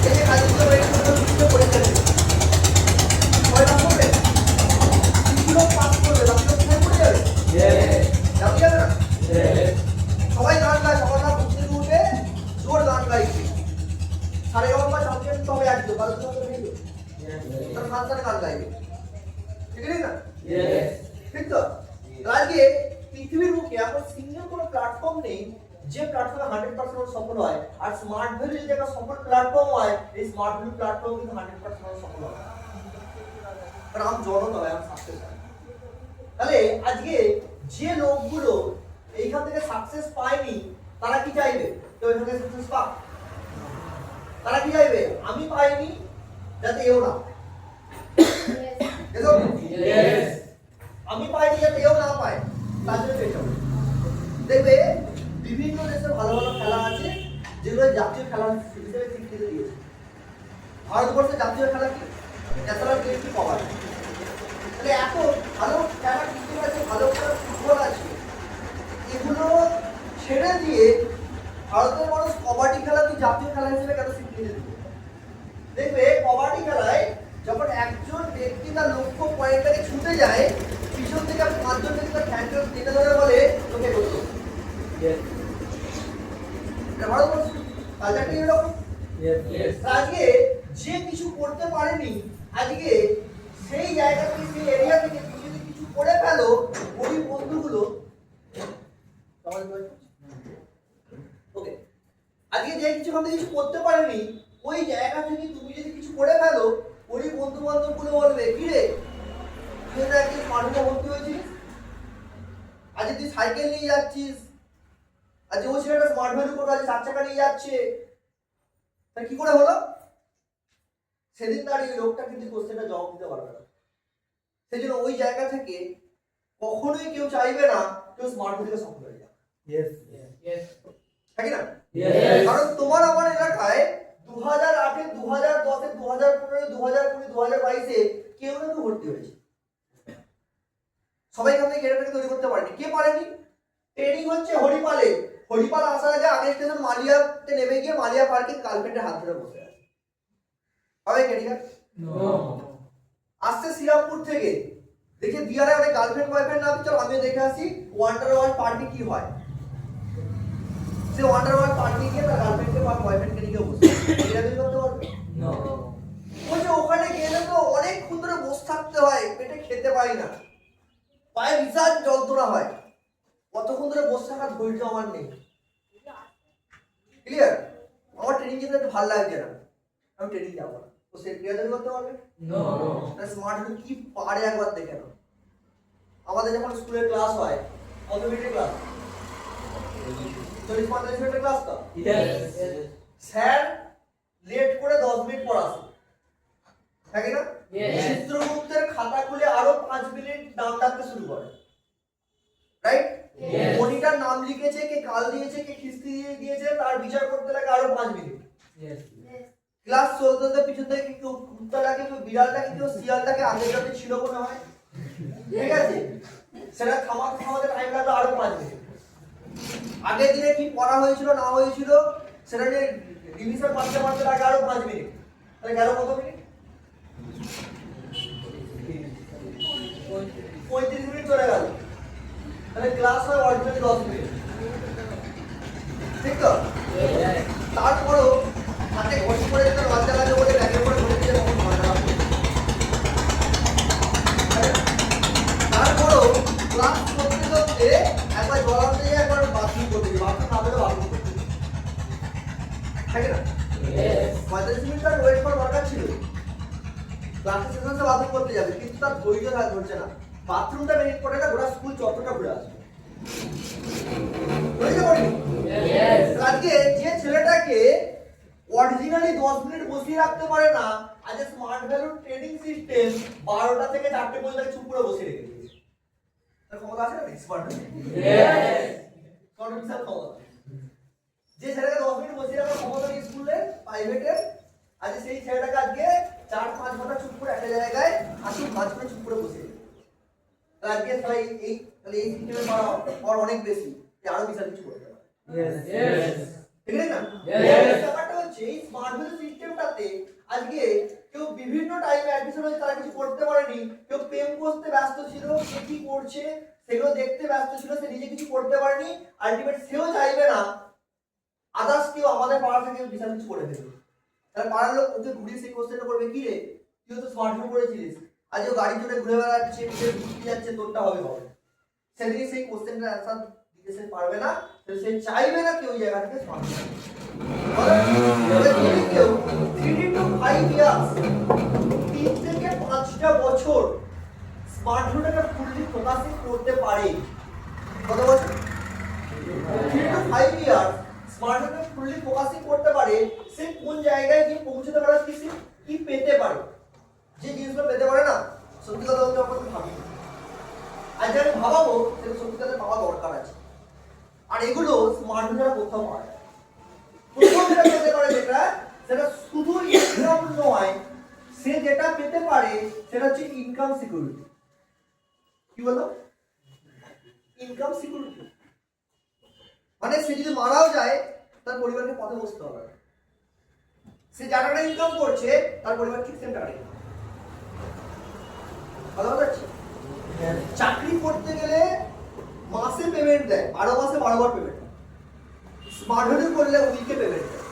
এই যে কাজগুলো পরীক্ষা দেবে, সবাই পাস করবে, কিছু লোক পাস করবে, বাকি লোক ফেল করে যাবে, যাবে না? সবাই গান গায়, সকালটা ঘুম থেকে উঠে জোর গান গাইছে, সাড়ে 9টা চ্যাম্পিয়ন তো হবে, আসবে ভালো তো হবে, তার ফাংশনে গান গাইবে, ঠিক না? ঠিক তো? আজকে পৃথিবীর বুকে এমন সিঙ্গেল কোনো প্ল্যাটফর্ম নেই যে প্ল্যাটফর্মে 100% সফল হয়। আর স্মার্ট ভ্যালু যদি একটা সফল প্ল্যাটফর্ম হয়, এই স্মার্ট ভ্যালু প্ল্যাটফর্ম কিন্তু 100% সফল হয়, কারণ আম জনতা হয়, আম সাকসেস হয়। তাহলে আজকে যে লোকগুলো এইখান থেকে সাকসেস পায়নি, তারা কি চাইবে কেউ এখান থেকে সাকসেস পাক? তারা কি চাইবে আমি পাইনি যাতে এও না, আমি পাইনি যাতে এও না পায়, তার জন্য চেষ্টা করবে। দেখবে বিভিন্ন দেশে ভালো ভালো খেলা আছে যেগুলো জাতীয় খেলা হিসেবে স্বীকৃতি দিয়েছে। ভারতবর্ষের জাতীয় খেলা কি? ন্যাশনাল গেম কি? কবাডি। তাহলে এত ভালো খেলা ক্রিকেট আছে, ভালো খেলা ফুটবল আছে, এগুলো ছেড়ে দিয়ে ভারতের মানুষ কবাডি খেলাকে জাতীয় খেলা হিসেবে কেন স্বীকৃতি দিবে? দেখবে কবাডি খেলায় যখন একজন ব্যক্তি তার লক্ষ্য পয়েন্টটাকে ছুটে যায়, পিছন থেকে 5জন ব্যক্তি তার হ্যান্ডেল টেনে ধরে বলে তোকে করতে। ভারতবর্ষ কালচারটা এরকম। আজকে যে কিছু করতে পারেনি, আজকে সেই জায়গা থেকে, সেই এরিয়া থেকে তুমি যদি কিছু করে ফেলো, ওই বন্ধুগুলো ওকে, আজকে যে কিছু করতে পারেনি, ওই জায়গা থেকে তুমি যদি কিছু করে ফেলো, ওই বন্ধু বান্ধব গুলো বলবে কি রে তুই না একদিন স্মার্টফোনে ভর্তি হয়েছিস, আজ তুই সাইকেল নিয়ে যাচ্ছিস, আজ ও ছেলেটা স্মার্ট ভ্যালু করে আজ 4 চাকা নিয়ে যাচ্ছে, তা কি করে হলো? সেদিন দাঁড়িয়ে লোকটা কিন্তু কোশ্চেনটা জবাব দিতে পারবে না। সেই জন্য ওই জায়গা থেকে কখনোই কেউ চাইবে না কেউ স্মার্ট ভ্যালুতে সফল হয়ে যাবে। ঠিক না? কারণ তোমার আমার এলাকায় 2008-এ, 2010-এ, 2015-এ, 2020, 2022-এ কেউ না কেউ ভর্তি হয়েছে। সবাই এখান থেকে ক্যারিয়ারটাকে তৈরি করতে পারেনি। কে পারেনি? ট্রেনিং হচ্ছে হরিপালে, হরিপাল আসার আগে আগের স্টেশন মালিয়াতে নেমে গিয়ে মালিয়া পার্কে গার্লফ্রেন্ডের হাত ধরে বসে আছে। হবে ক্যারিয়ার? আসছে শ্রীরামপুর থেকে, দেখে দিয়ারে অনেক গার্লফ্রেন্ড বয়ফ্রেন্ড না, চল আমিও দেখে আসি ওয়ান্ডার ওয়ার্ল্ড পার্কে কি হয়। সে ওয়ান্ডার ওয়ার্ল্ড পার্কে গিয়ে তার গার্লফ্রেন্ডকে বা বয়ফ্রেন্ডকে নিয়ে বসে ক্যারিয়ার তৈরি করতে পারবে? অনেকক্ষণ ধরে বসে থাকতে হয়, পেটে খেতে পারি না, পায়ে বিশাল যন্ত্রণা হয়, কতক্ষণ ধরে বসে থাকার ধৈর্য আমার নেই। ক্লিয়ার? আমার ট্রেনিং যেতে একটু ভালো লাগছে না, আমি ট্রেনিং যাবো না। তো সে ক্লিয়ার করতে পারবে? স্মার্ট হলে কি পারে একবার দেখে নাও। আমাদের যখন স্কুলের ক্লাস হয়, কত মিনিটের ক্লাস? 40-45 মিনিটের ক্লাস তো? স্যার লেট করে 10 মিনিট পড়াছে, থাকে না? চিত্রগুপ্তের খাতা খুলে আরো 5 মিনিট নাম ডাকতে শুরু করে, রাইট? মনিটার নাম লিখেছে, কে কাল দিয়েছে, কে খিস্তি দিয়েছে, তার বিচার করতে লাগে আরো 5 মিনিট। ক্লাস চলতে পিছন থেকে কেউ কুত্তাটাকে, কেউ বিড়ালটাকে, কেউ শিয়ালটাকে আগে যাতে ছিল মনে হয়, ঠিক আছে, সেটা থামাতে থামাতে টাইম লাগলো আরো 5 মিনিট। আগের দিনে কি পড়া হয়েছিল না হয়েছিল সেটা নিয়ে রিভিশন করতে করতে লাগে আরো 5 মিনিট। তাহলে গেল কত মিনিট? 35 মিনিট চলে গেল। তাহলে ক্লাস হয় অল্টারনেটলি 10 মিনিট, ঠিক তো? তারপরেও হাতে ঘষি করে যেতে লজ্জা লাগে বলে ব্যাগে করে ঘষে দিয়ে তখন মজা লাগে। তারপরেও ক্লাস করতে করতে একবার জল আনতে যাই, একবার বাথরুম করতে যাই, বাথরুম না পেলে বাথরুম করতে যাই, থাকে না? 45 মিনিট তার ওয়েট করার দরকার ছিল, ক্লাসের শেষে বাথরুম করতে যাবে, কিন্তু তার ধৈর্য ধরছে না, বাথরুমটা মিনিট পরে না গোটা স্কুল চত্বরটা ঘুরে আসবে। আজকে যে ছেলেটাকে অরিজিনালি 10 মিনিট বসিয়ে রাখতে পারে না, আজ স্মার্ট ভ্যালু ট্রেনিং সিস্টেম 12টা থেকে 4টে পর্যন্ত চুপ করে বসে রেখে দিয়েছে। তার ক্ষমতা আছে না স্মার্ট ভ্যালু? বিশাল ক্ষমতা। যে ছেলেকে 10 মিনিট বসিয়ে রাখার ক্ষমতা নেই স্কুলে প্রাইভেটে, আজ সেই ছেলেটাকে আজকে 4-5 ঘন্টা চুপ করে একটা জায়গায় আসুন মাঝ করে চুপ করে বসে রেখে। আজকে সবাই এই তাহলে এই সিস্টেমে পাওয়ার অনেক বেশি, যে আরো বিশাল কিছু করতে পারে। ঠিক না? ব্যাপারটা হচ্ছে এই স্মার্ট ভ্যালু সিস্টেমটাতে আজকে কেউ বিভিন্ন টাইমে অ্যাডমিশন হয়েছে, তারা কিছু করতে পারেনি, কেউ প্রেম করতে ব্যস্ত ছিল, সে কি করছে সেগুলো দেখতে ব্যস্ত ছিল, সে নিজে কিছু করতে পারেনি, আলটিমেট সেও চাইবে না আদার্স কেউ আমাদের পাড়া থেকে বিশাল কিছু করে দেবে। তাহলে পাড়ার লোক ওকে ঘুরিয়ে সেই কোশ্চেনটা করবে, কি রে তুই তো স্মার্ট ফোন করেছিলিস, আজ ও গাড়ি চড়ে ঘুরে বেড়াচ্ছে, ঘুরতে যাচ্ছে, তোরটা হবে কবে? সেদিকে সেই কোশ্চেনটার অ্যান্সার দিতে সে পারবে না, সে চাইবে না কেউ ওই জায়গা থেকে স্মার্ট ফোন। কেউ 3 to 5 ইয়ার্স, 3 থেকে 5টা বছর স্মার্টফোনটাকে ফুললি ফোকাসিং করতে পারে, কত বছর? 3 to 5 ইয়ার্স স্মার্টফোনটাকে ফুললি ফোকাসিং করতে পারে, সে কোন জায়গায় গিয়ে পৌঁছতে পারে, কি পেতে পারে, যে জিনিসগুলো পেতে পারে না, সত্যি কথা বলতে আমরা ভাবি, আজ আমি ভাবাবো সেটা সত্যি কথা পাওয়া দরকার আছে। আর এগুলো স্মার্টফোনটা কোথাও পাওয়া যায়। প্রথম যেটা পেতে পারে সেটা শুধু ইনকাম নয়, সে যেটা পেতে পারে সেটা হচ্ছে ইনকাম সিকিউরিটি। কি বলো? ইনকাম সিকিউরিটি মানে সে যদি মারাও যায় তার পরিবারকে পথে বসতে হবে না, সে যা টাকা ইনকাম করছে তার পরিবার ঠিক সেম টাকা ইনকাম। ভালো যাচ্ছে? চাকরি করতে গেলে মাসে পেমেন্ট দেয়, 12 মাসে 12 বার পেমেন্ট দেয়। স্মার্ট ভ্যালু করলে উইকে পেমেন্ট দেয়,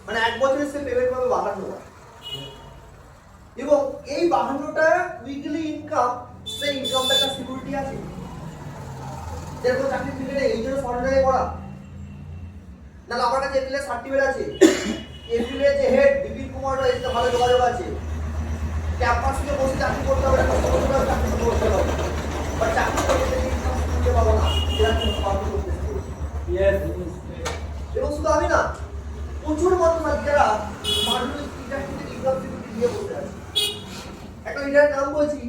মানে 1 বছরে সে পেমেন্ট পাবে 52 বার, এবং এই 52টা উইকলি ইনকাম, সেই ইনকামটা একটা সিকিউরিটি আছে। যেরকম চাকরি ফিল্ডে এই জন্য সরকারি করা না, আমার কাছে এপ্রিলের সার্টিফিকেট আছে, এপ্রিলের যে হেড বিপিন কুমার এর সাথে ভালো যোগাযোগ আছে, ক্যাম্পাসে বসে চাকরি করতে হবে, কষ্ট করতে হবে, চাকরি করতে হবে, বাট চাকরি করতে ইনকাম করতে পারবো না, এরা কি পাবো করতেছে। ইয়েস, এবং শুধু আমি না, প্রচুর মানুষ আছে যারা মানুষ ইন্ডাস্ট্রিতে ইনকাম সিকিউরিটি দিয়ে বসে আছে। একটা লিডারের নাম বলছি,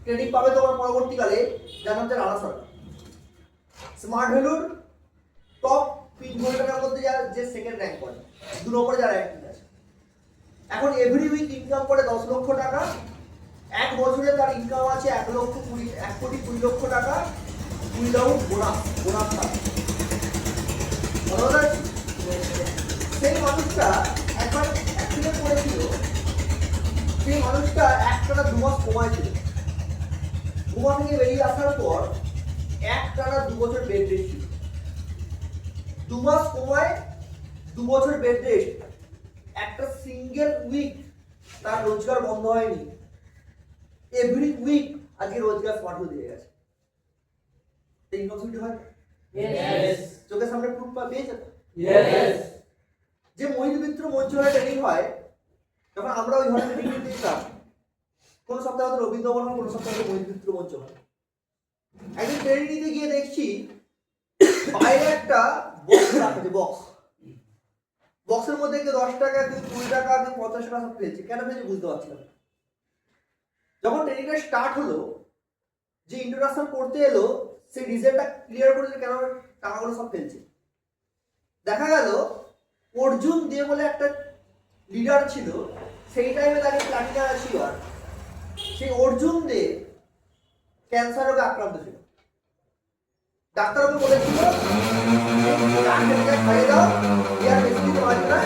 ট্রেনিং পাবে তোমার পরবর্তীকালে, যার নাম হচ্ছে রানা সরকার। স্মার্ট ভ্যালুর টপ 3 ঘন্টার মধ্যে যে সেকেন্ড র্যাঙ্ক করে, 2 নম্বরে যারা র্যাঙ্কিং আছে। এখন এভরি উইক ইনকাম করে 10 লক্ষ টাকা, 1 বছরে তার ইনকাম আছে 1 কোটি 20 লক্ষ টাকা, উইদাউট বোনাস থাকে। সেই মানুষটা একবার অ্যাক্সিডেন্ট করেছিল, সেই মানুষটা একটানা 2 মাস কোমায় ছিল। কোমা থেকে বেরিয়ে আসার পর একটানা 2 বছর বেড রেস্ট ছিল। 2 মাস কোমায়, 2 বছর বেড রেস্ট, একটা সিঙ্গেল উইক তার রোজগার বন্ধ হয়নি, এভরি উইক আজকে রোজগার স্মার্টফোন দিয়ে গেছে। ইনকাম সিকিউরিটি হয়? চোখের সামনে প্রুফ পেয়েছে তো? যে মহিলা মিত্র মঞ্চ হয় ট্রেনিং হয়, যখন আমরা ওই ধরনের ট্রেনিং দিতাম, কোন সপ্তাহে হয়তো রবীন্দ্রবন হয়, কোন সপ্তাহে হয়তো মহিলা মিত্র মঞ্চ হয়। একদিন ট্রেনিং নিতে গিয়ে দেখছি বাইরে একটা বক্স রাখা আছে, বক্সের মধ্যে কেউ 10 টাকা, কেউ 20 টাকা, কেউ 50 টাকা সব পেয়েছে। কেন পেয়েছে বুঝতে পারছিলাম। যখন ট্রেনিংটা স্টার্ট হলো, যে ইন্ট্রোডাকশন করতে এলো, সেই রিজনটা ক্লিয়ার করে কেন টাকাগুলো সব ফেলছে। দেখা গেল অর্জুন দে বলে একটা লিডার ছিল, সেই টাইমে তাকে প্লাটিনা ছিল। আর সেই অর্জুন দে ক্যান্সার রোগে আক্রান্ত ছিল। ডাক্তারকে বলেছিল খাইয়ে দাও, ইয়ার বেশি দিতে পারবে না,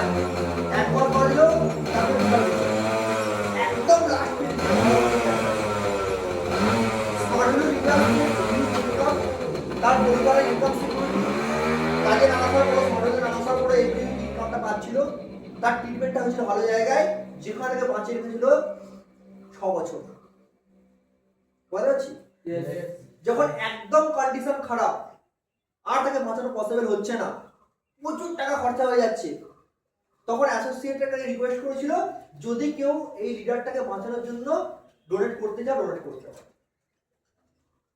একবার মারলো তারপর একদম লাস্ট তার পরিবারের ইনকাম সিকিউরিটি কাজে নামার পর মডেলে নামার পরে এই ইনকামটা পাচ্ছিল। তার ট্রিটমেন্টটা হয়েছিল ভালো জায়গায়, যেখান থেকে বাঁচিয়ে রেখেছিল 6 বছর। বুঝতে পারছি? যখন একদম কন্ডিশন খারাপ, আর তাকে বাঁচানো পসিবল হচ্ছে না, প্রচুর টাকা খরচা হয়ে যাচ্ছে, তখন অ্যাসোসিয়েটেডকে রিকোয়েস্ট করেছিল যদি কেউ এই লিডারটাকে বাঁচানোর জন্য ডোনেট করতে চায়, ডোনেট করতে হবে।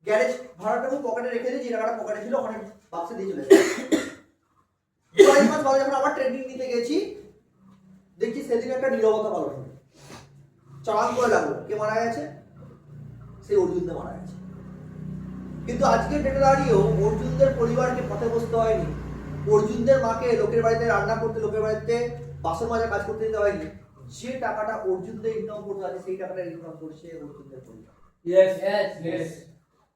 গ্যারেজ ভাড়াটাও পকেটে রেখে দিয়ে, যে টাকাটা পকেটে ছিল ওখানে বাক্সে দিয়ে চলে যায়। 2 মাস বাদে যখন আবার ট্রেনিং নিতে গেছি, দেখছি সেদিন একটা নীরবতা পালন হলো। চড়াং করে লাগলো, কে মারা গেছে? সেই অর্জুনদে মারা গেছে। কিন্তু আজকে ডেটে দাঁড়িয়েও অর্জুনদের পরিবারকে পথে বসতে হয়নি, অর্জুনদের মাকে লোকের বাড়িতে রান্না করতে, লোকের বাড়িতে বাসন মাজা কাজ করতে দিতে হয়নি। যে টাকাটা অর্জুনদের ইনকাম করতে আছে, সেই টাকাটা ইনকাম করছে অর্জুনদের পরিবার।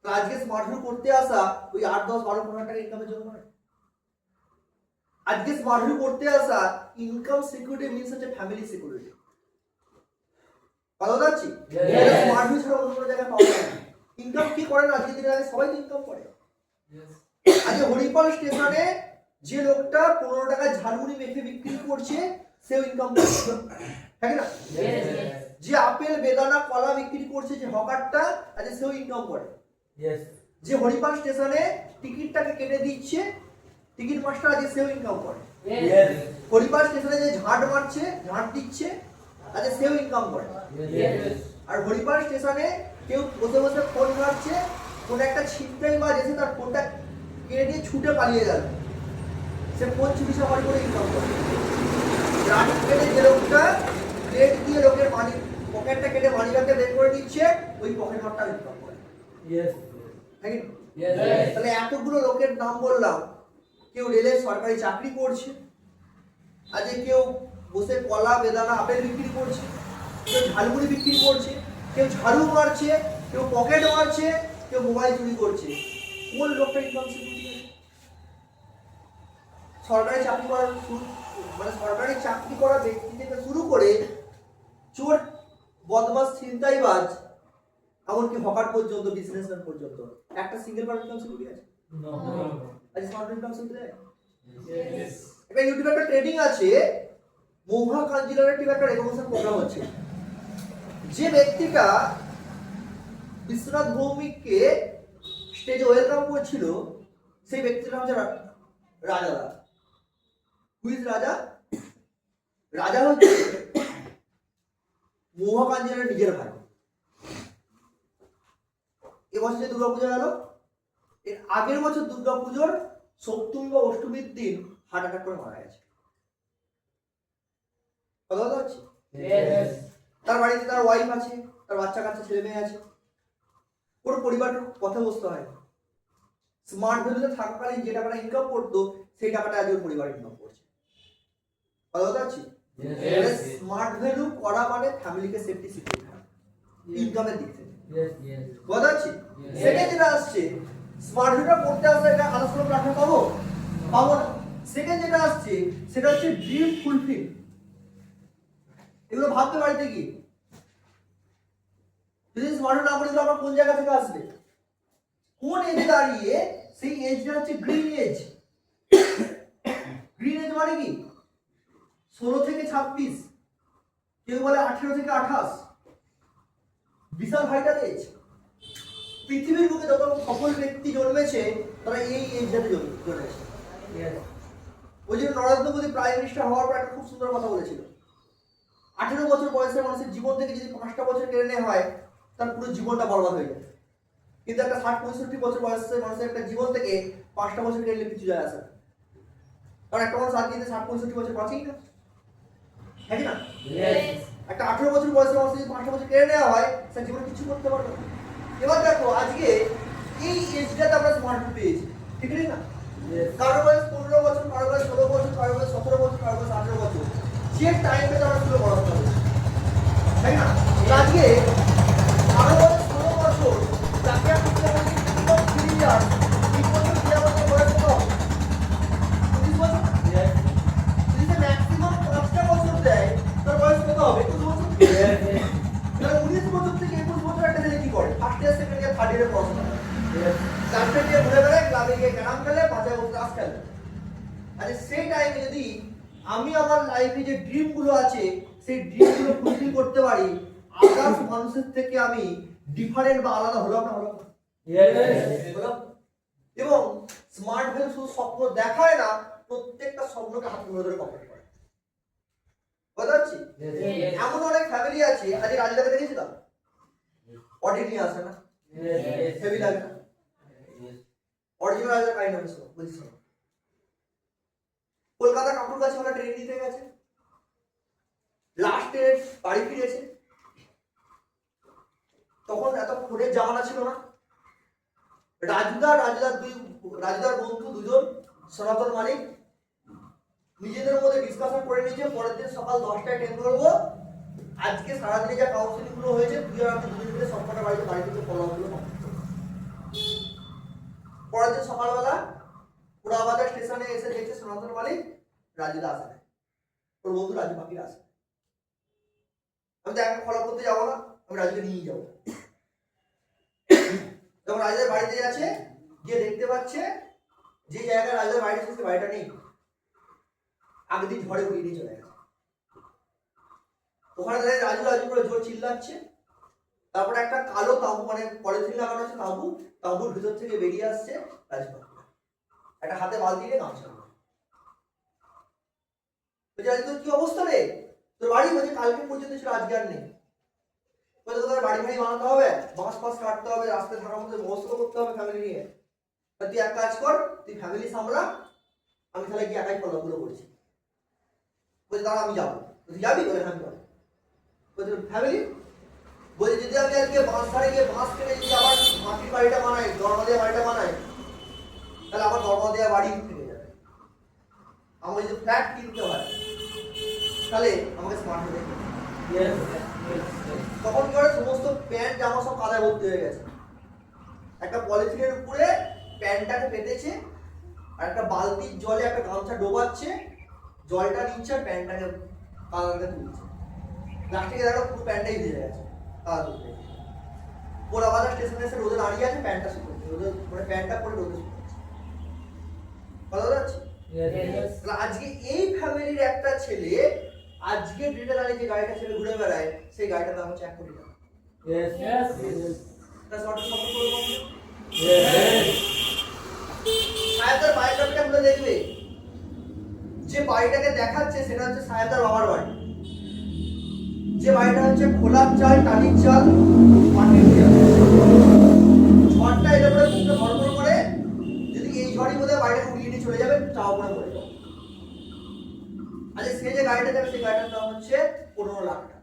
আজকে স্মার্টফোন করতে আসা ওই 8, 10, 12, 15 টাকা ইনকামের জন্য নয়। আজকে স্মার্টফোন করতে আসা ইনকাম সিকিউরিটি মিন্স হচ্ছে ফ্যামিলি সিকিউরিটি। ভালো যাচ্ছি? স্মার্টফোন ছাড়া অন্য কোনো জায়গায় পাওয়া যায় না। ইনকাম কি করে না আজকে দিনের আগে সবাই ইনকাম করে। আজকে হরিপাল স্টেশনে যে লোকটা 15 টাকা ঝালমুড়ি মেখে বিক্রি করছে, সেও ইনকাম করছে, তাই না? যে আপেল বেদানা কলা বিক্রি করছে, যে হকারটা, আজকে সেও ইনকাম করে। যে হরিপাল স্টেশনে টিকিটটাকে কেটে দিচ্ছে, টিকিট মাস্টার, আজকে সেও ইনকাম করে। হরিপাল স্টেশনে যে ঝাঁট মারছে, ঝাঁট দিচ্ছে, আজকে সেও ইনকাম করে। আর হরিপাল স্টেশনে কেউ বসে বসে ফোন ঘাটছে, কোন একটা ছিনতাই বা এসে তার ফোনটা কেড়ে নিয়ে ছুটে পালিয়ে গেল, সে ফোন চুরি চামারি করে ইনকাম করে। রাত কেটে যে লোকটা প্লেট দিয়ে লোকের মানি পকেটটা কেটে মানি ব্যাগটা বের করে দিচ্ছে, ওই পকেট মারটা ইনকাম করে। তাহলে এতগুলো লোকের নাম বললাম। কেউ রেলের সরকারি চাকরি করছে, আজকে কেউ বসে কলা বেদানা আপেল বিক্রি করছে, কেউ ঝালমুড়ি বিক্রি করছে, কেউ ঝাড়ু মারছে, কেউ পকেট মারছে, কেউ মোবাইল চুরি করছে। কোন লোকটা ইনকাম সিকিউরিটি আছে? সরকারি চাকরি করার মানে সরকারি চাকরি করা ব্যক্তি থেকে শুরু করে চোর, বদমাস, ছিনতাইবাজ, এমনকি হকার পর্যন্ত, বিজনেসম্যান পর্যন্ত, একটা সিঙ্গেল পার্সন ইনকাম সিকিউরিটি আছে? আজ স্মার্ট ইনকাম সিকিউরিটি আছে। এটা ইউটিউবে একটা ট্রেডিং আছে, মৌহা কাঞ্জিলারেটিভ একটা রেকগনিশন প্রোগ্রাম হচ্ছে। যে ব্যক্তিটা বিশ্বনাথ ভৌমিককে স্টেজে ওয়েলকাম করছিল, সেই ব্যক্তির নাম হচ্ছে রাজা। হুইজ রাজা? রাজা হচ্ছে মৌহা কাঞ্জিলারের নিজের ভাই। এবছর যে দুর্গাপূজা গেল, এর আগের বছর দুর্গাপুজোর সপ্তমী বা অষ্টমীর দিন হার্ট অ্যাটাক করে মারা গেছে। কথা বলতে পারছি? তার বাড়িতে তার ওয়াইফ আছে, তার বাচ্চা কাচ্চা, ছেলে মেয়ে আছে, পুরো পরিবারের কথা বসতে হয়। স্মার্ট ভ্যালুতে থাকাকালীন যে টাকাটা ইনকাম করতো, সেই টাকাটা আজ ওর পরিবার ইনকাম করছে। কথা বলতে পারছি? স্মার্ট ভ্যালু করা মানে ফ্যামিলিকে সেফটি সিকিউরিটি ইনকামের দিক থেকে। কথা বলছি? সেকেন্ড যেটা আসছে, স্মার্ট ভ্যালুটা করতে আসলে এটা আলাদা কোনো প্ল্যাটফর্ম পাবো না। সেকেন্ড যেটা আসছে সেটা হচ্ছে ড্রিম ফুলফিল। এগুলো ভাবতে বাড়িতে কি যদি স্মার্ট না বলি, আমরা কোন জায়গা থেকে আসবে, কোন এজে দাঁড়িয়ে? সেই এজটা হচ্ছে গ্রিন এজ। গ্রিন এজ মানে কি? 16 থেকে 26। কেউ বলে 18 থেকে 28, বিশাল ভাইটাল এজ। পৃথিবীর বুকে যত সফল ব্যক্তি জন্মেছে তারা এই এজটাতে জন্মেছে। ওই জন্য নরেন্দ্র মোদী প্রাইম মিনিস্টার হওয়ার পর একটা খুব সুন্দর কথা বলেছিল, 18 বছর বয়সের মানুষের জীবন থেকে যদি 5টা বছর কেড়ে নেওয়া হয় তার পুরো জীবনটা বরবাদ হয়ে যায়। কিন্তু একটা 60-65 বছর বয়সের মানুষের একটা জীবন থেকে 5টা বছর কেড়ে নিলে কিছু যায় আসে না। কারণ একটা মানুষ আজকে 60-65 বছর বাঁচেই না, হ্যাঁ না? একটা 18 বছর বয়সের মানুষ যদি 5টা বছর কেড়ে নেওয়া হয় তার জীবনে কিছু করতে পারবে না। এবার দেখো আজকে এই এজটাতে আমরা স্মার্টফোন পেয়েছি, ঠিক না? কারো বয়স 15 বছর, কারো বয়স 16 বছর, কারো বয়স 17 বছর, কারো বয়স 18 বছর, যে টাইমে আমরা শুরু বড় হতে হবে, তাই না? আজকে কারো বয়স 16 বছর, তাকে আপনি বছর বয়স কত? 20 বছর। যদি ম্যাক্সিমাম 5টা বছর দেয় তার বয়স কত হবে? 21 বছর। 19 বছর থেকে 21 বছর একটা ছেলে কি করে? First year, second year, third ইয়ারে পড়াশোনা করে, চারটে দিয়ে ঘুরে বেড়ায়, ক্লাবে গিয়ে ক্যারাম খেলে, বাজারে বসে তাস খেলে। আচ্ছা সেই টাইমে যদি আমি আমার লাইফে যে ড্রিম গুলো আছে সেই ড্রিম গুলো ফুলফিল করতে পারি, আদার্স মানুষের থেকে আমি ডিফারেন্ট বা আলাদা হলাম না? হলাম। এবং স্মার্ট ভ্যালু শুধু স্বপ্ন দেখায় না, প্রত্যেকটা স্বপ্নকে হাতে ধরে কমপ্লিট করে। বুঝতে পারছি? এমন অনেক ফ্যামিলি আছে, আজ রাজদাকে দেখেছিলাম, অডি নিয়ে আসে না, হেভি লাগে না? অরিজিনাল রাজা কাইন্ড অফ বুঝিস না? কলকাতা কাকুর কাছে ওরা ট্রেন নিতে গেছে, লাস্ট ট্রেন বাড়ি ফিরেছে, তখন এত ফোনের জামানা ছিল না। রাজুদার বন্ধু দুজন, সনাতন মালিক, নিজেদের মধ্যে ডিসকাশন করে নিয়েছে পরের দিন সকাল 10টায় ট্রেন ধরবো, আজকে সারাদিনে যা কাউন্সিলিং গুলো হয়েছে দুজন মিলে সবকটা বাড়ি থেকে ফলো গুলো। পরের দিন সকালবেলা পুরাবাজার স্টেশনে এসে দেখছে সনাতন মালিক রাজুদা আসে না, ওর বন্ধু রাজু পাখির আসে। আমি তো একটা ফলো করতে যাবো না, আমি রাজুকে নিয়ে যাবো। তখন রাজুদের বাড়িতে যাচ্ছে, গিয়ে দেখতে পাচ্ছে যে জায়গায় রাজুদের বাড়িটা ছিল সে বাড়িটা নেই, আগের দিন ঝড়ে উড়িয়ে নিয়ে চলে গেছে। ওখানে রাজু করে জোর চিল্লাচ্ছে। তারপরে একটা কালো তাঁবু, মানে পলিথিন লাগানো আছে তাঁবুর ভিতর থেকে বেরিয়ে আসছে রাজু পাখি, একটা হাতে বালতি নিয়ে গামছা। তোর কি অবস্থা রে? তোর বাড়ি বলছে কালকে পর্যন্ত ছিল, আজকে আর নেই। বলছে তোদের বাড়ি বানাতে হবে, বাঁশ ফাঁস কাটতে হবে, রাস্তায় থাকার মধ্যে ব্যবস্থা করতে হবে ফ্যামিলি নিয়ে। তুই এক কাজ কর, তুই ফ্যামিলি সামলা, আমি তাহলে গিয়ে একাই ফলোগুলো করছি। বলছে দাঁড়া আমি যাবো। তুই যাবি? বলে হ্যাঁ যাবো। বলছে ফ্যামিলি? বলছে যদি আমি আজকে বাঁশ ধারে গিয়ে বাঁশ কেটে যদি আবার মাটির বাড়িটা বানাই, দরমা দেওয়া বাড়িটা বানাই, তাহলে আমার দরমা দেওয়া বাড়ি থেকে যাবে। আমার যদি ফ্ল্যাট কিনতে হয় তাহলে আমাকে স্মার্ট হতে হবে। তখন কি করে, সমস্ত প্যান্ট জামা সব কাদায় ভর্তি হয়ে গেছে, একটা পলিথিনের উপরে প্যান্টটাকে পেতেছে, আর একটা বালতির জলে একটা গামছা ডোবাচ্ছে, জলটা নিচ্ছে আর প্যান্টটাকে কাদাতে তুলছে। লাস্টে দেখো পুরো প্যান্টটাই ভিজে গেছে কাদা তুলতে। পোড়াবাজার স্টেশনে এসে রোদে দাঁড়িয়ে আছে, প্যান্টটা শুকোচ্ছে, রোদে মানে প্যান্টটা পরে রোদে শুকোচ্ছে। কথা যাচ্ছে? আজকে এই ফ্যামিলির একটা ছেলে আজকে ডেটে দাঁড়িয়ে যে গাড়িটা ছেলে ঘুরে বেড়ায়, সেই গাড়িটার দাম হচ্ছে 1 কোটি টাকা। সাহেবদার বায়োগ্রাফিটা খুলে দেখবে, যে বাড়িটাকে দেখাচ্ছে সেটা হচ্ছে সাহেবদার বাবার বাড়ি। যে বাড়িটা হচ্ছে খোলার চাল, টালির চাল, মাটির চাল, ঝড়টা এলে পরে মুখটা ভরভর করে, যদি এই ঝড়ই বোধ হয় বাড়িটা উড়িয়ে নিয়ে চলে যাবে, চাও করে পড়ে যাবে। আচ্ছা সে যে গাড়িটা যাবে সেই গাড়িটার দাম হচ্ছে 15 লাখ টাকা।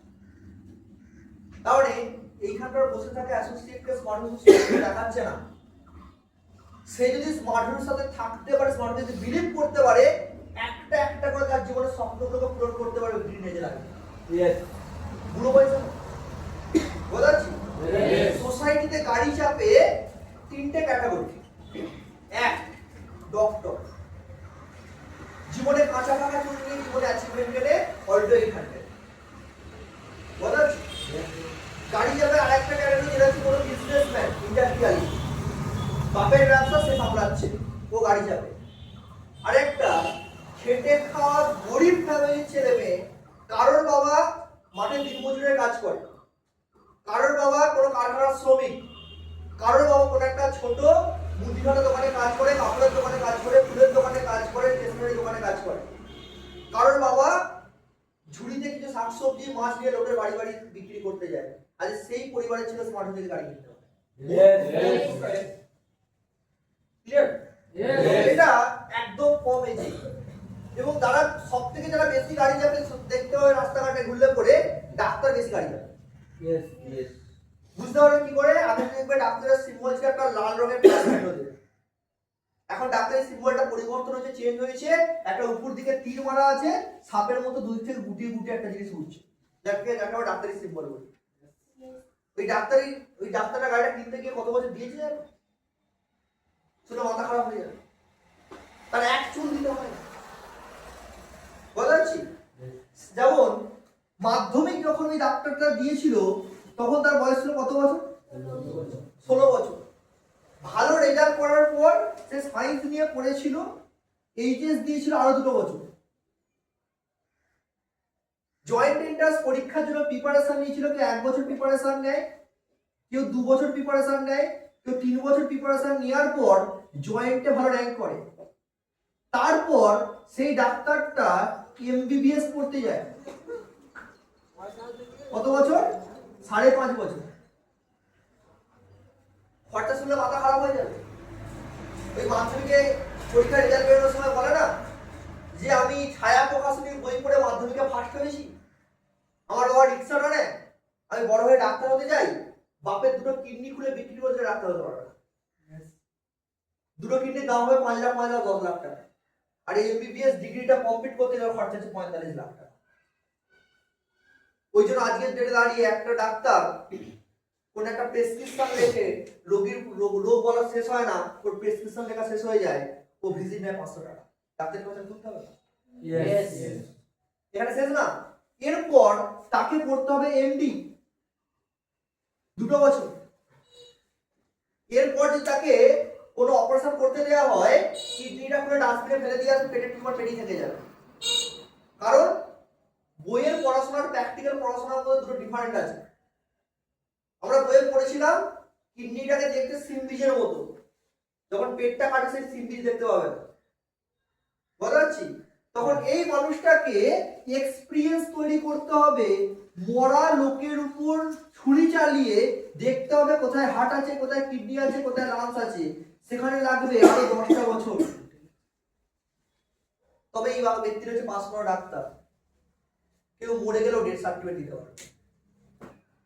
তাহলে এইখানকার বসে থাকে অ্যাসোসিয়েটকে স্মার্টফোন দেখাচ্ছে না, সে যদি স্মার্টফোনের সাথে থাকতে পারে, স্মার্টফোন যদি বিলিভ করতে পারে, একটা একটা করে তার জীবনের স্বপ্নগুলোকে পূরণ করতে পারবে গ্রিন এজে লাগে। বুড়ো পয়সা বোঝাচ্ছি? সোসাইটিতে গাড়ি চাপে 3টে ক্যাটাগরি। এক, ডক্টর, জীবনে কাঁচা টাকা চুরি নিয়ে জীবনে অ্যাচিভমেন্ট গেলে অলরেডি 800। বোঝাচ্ছি? গাড়ি যাবে আরেকটা ক্যাটাগরি, যেটা হচ্ছে কোনো বিজনেসম্যান, ইন্ডাস্ট্রিয়ালিস্ট, বাপের ব্যবসা সে সামলাচ্ছে, ও গাড়ি যাবে। আরেকটা খেটে খাওয়া গরিব ফ্যামিলির ছেলে মেয়ে, কারোর বাবা মাঠে দিনমজুরের কাজ করে, কারোর বাবা কোনো কারখানার শ্রমিক, কারোর বাবা কোনো একটা ছোট মুদিখানা দোকানে কাজ করে, কাপড়ের দোকানে কাজ করে, ফুলের দোকানে কাজ করে, স্টেশনারি দোকানে কাজ করে, কারোর বাবা ঝুড়িতে কিছু শাকসবজি মাছ নিয়ে লোকের বাড়ি বাড়ি বিক্রি করতে যায়। আজ সেই পরিবারের ছিল স্মার্ট থেকে গাড়ি কিনতে হবে। ক্লিয়ার? এটা একদম কম এজে, এবং যারা সব থেকে যারা বেশি গাড়ি যাবে দেখতে হয় রাস্তাঘাটে ঘুরলে পরে ডাক্তার বেশি গাড়ি যাবে। বুঝতে পারবেন কি করে? আগে দেখবে ডাক্তারের সিম্বল ছিল একটা লাল রঙের প্লাস চিহ্ন দিয়ে। এখন ডাক্তারের সিম্বলটা পরিবর্তন হয়েছে, চেঞ্জ হয়েছে, একটা উপর দিকে তীর মারা আছে, সাপের মতো দুই থেকে গুটিয়ে গুটিয়ে একটা জিনিস উঠছে, যাকে আমরা ডাক্তারের সিম্বল বলি। ওই ডাক্তারটা গাড়িটা কিনতে গিয়ে কত বছর দিয়েছে জানো? শুনে মাথা খারাপ হয়ে যাবে। তার এক চুল দিতে হয় না। বুঝতে পারছি? যেমন মাধ্যমিক যখন ওই ডাক্তারটা দিয়েছিল তখন তার বয়স ছিল কত বছর? 16 বছর। ভালো রেজাল্ট করার পর সে সায়েন্স নিয়ে পড়েছিল, এইচএস দিয়েছিল আরো 2 বছর। জয়েন্ট এন্ট্রান্স পরীক্ষার জন্য প্রিপারেশন নিয়েছিল, কেউ 1 বছর প্রিপারেশন নেয়, কেউ 2 বছর প্রিপারেশন নেয়, কেউ 3 বছর প্রিপারেশন নেওয়ার পর জয়েন্টে ভালো র্যাঙ্ক করে। তারপর সেই ডাক্তারটা এমবিবিএস পড়তে যায়। কত বছর? 5.5 বছর। খরচা শুনলে মাথা খারাপ হয়ে যাবে। ওই মাধ্যমিকে পরীক্ষার রেজাল্ট বেরোনোর সময় বলে না যে আমি ছায়া প্রকাশনীর বই পড়ে মাধ্যমিকে ফার্স্ট হয়েছি, আমার বাবা রিক্সা টানে, আমি বড় হয়ে ডাক্তার হতে যাই, বাপের 2টো কিডনি খুলে বিক্রি করতে ডাক্তার হতে পারবে না। 2টো কিডনির দাম হবে 5 লাখ 10 লাখ টাকা, আর এমবিবিএস ডিগ্রিটা কমপ্লিট করতে গেলে খরচা হচ্ছে 45 লাখ টাকা। ওই জন্য আজকের ডেটে দাঁড়িয়ে একটা ডাক্তার কোন একটা প্রেসক্রিপশন লেখে, রোগীর রোগ বলা শেষ হয় না, ওর প্রেসক্রিপশন লেখা শেষ হয়ে যায়, ও ভিজিট নেয় 500 টাকা। ডাক্তারের কথা করতে হবে না? ইয়েস। এখানে শেষ না, এরপর তাকে পড়তে হবে এমডি 2 বছর। এরপর যদি তাকে কোনো অপারেশন করতে দেওয়া হয়, কিডনিটা খুলে ডাস্টবিনে ফেলে দিয়ে আসবে, পেটের টিউমার পেটেই থেকে যাবে। কারণ বইয়ের পড়াশোনার প্র্যাকটিক্যাল পড়াশোনার মধ্যে 2টো ডিফারেন্ট আছে। আমরা বইয়ে পড়েছিলাম কিডনিটাকে দেখতে সিমবিজের মতো, যখন পেটটা কাটে সেই সিমবিজ দেখতে পাবে না। বুঝতে পারছি? তখন এই মানুষটাকে এক্সপেরিয়েন্স তৈরি করতে হবে, মরা লোকের উপর ছুরি চালিয়ে দেখতে হবে কোথায় হার্ট আছে, কোথায় কিডনি আছে, কোথায় লাংস আছে, সেখানে লাগবে আরো 10টা বছর। তবে এই ব্যক্তির হচ্ছে পাস করা ডাক্তার। কেউ মরে গেলেও ডেথ সার্টিফিকেট দিতে পারবে।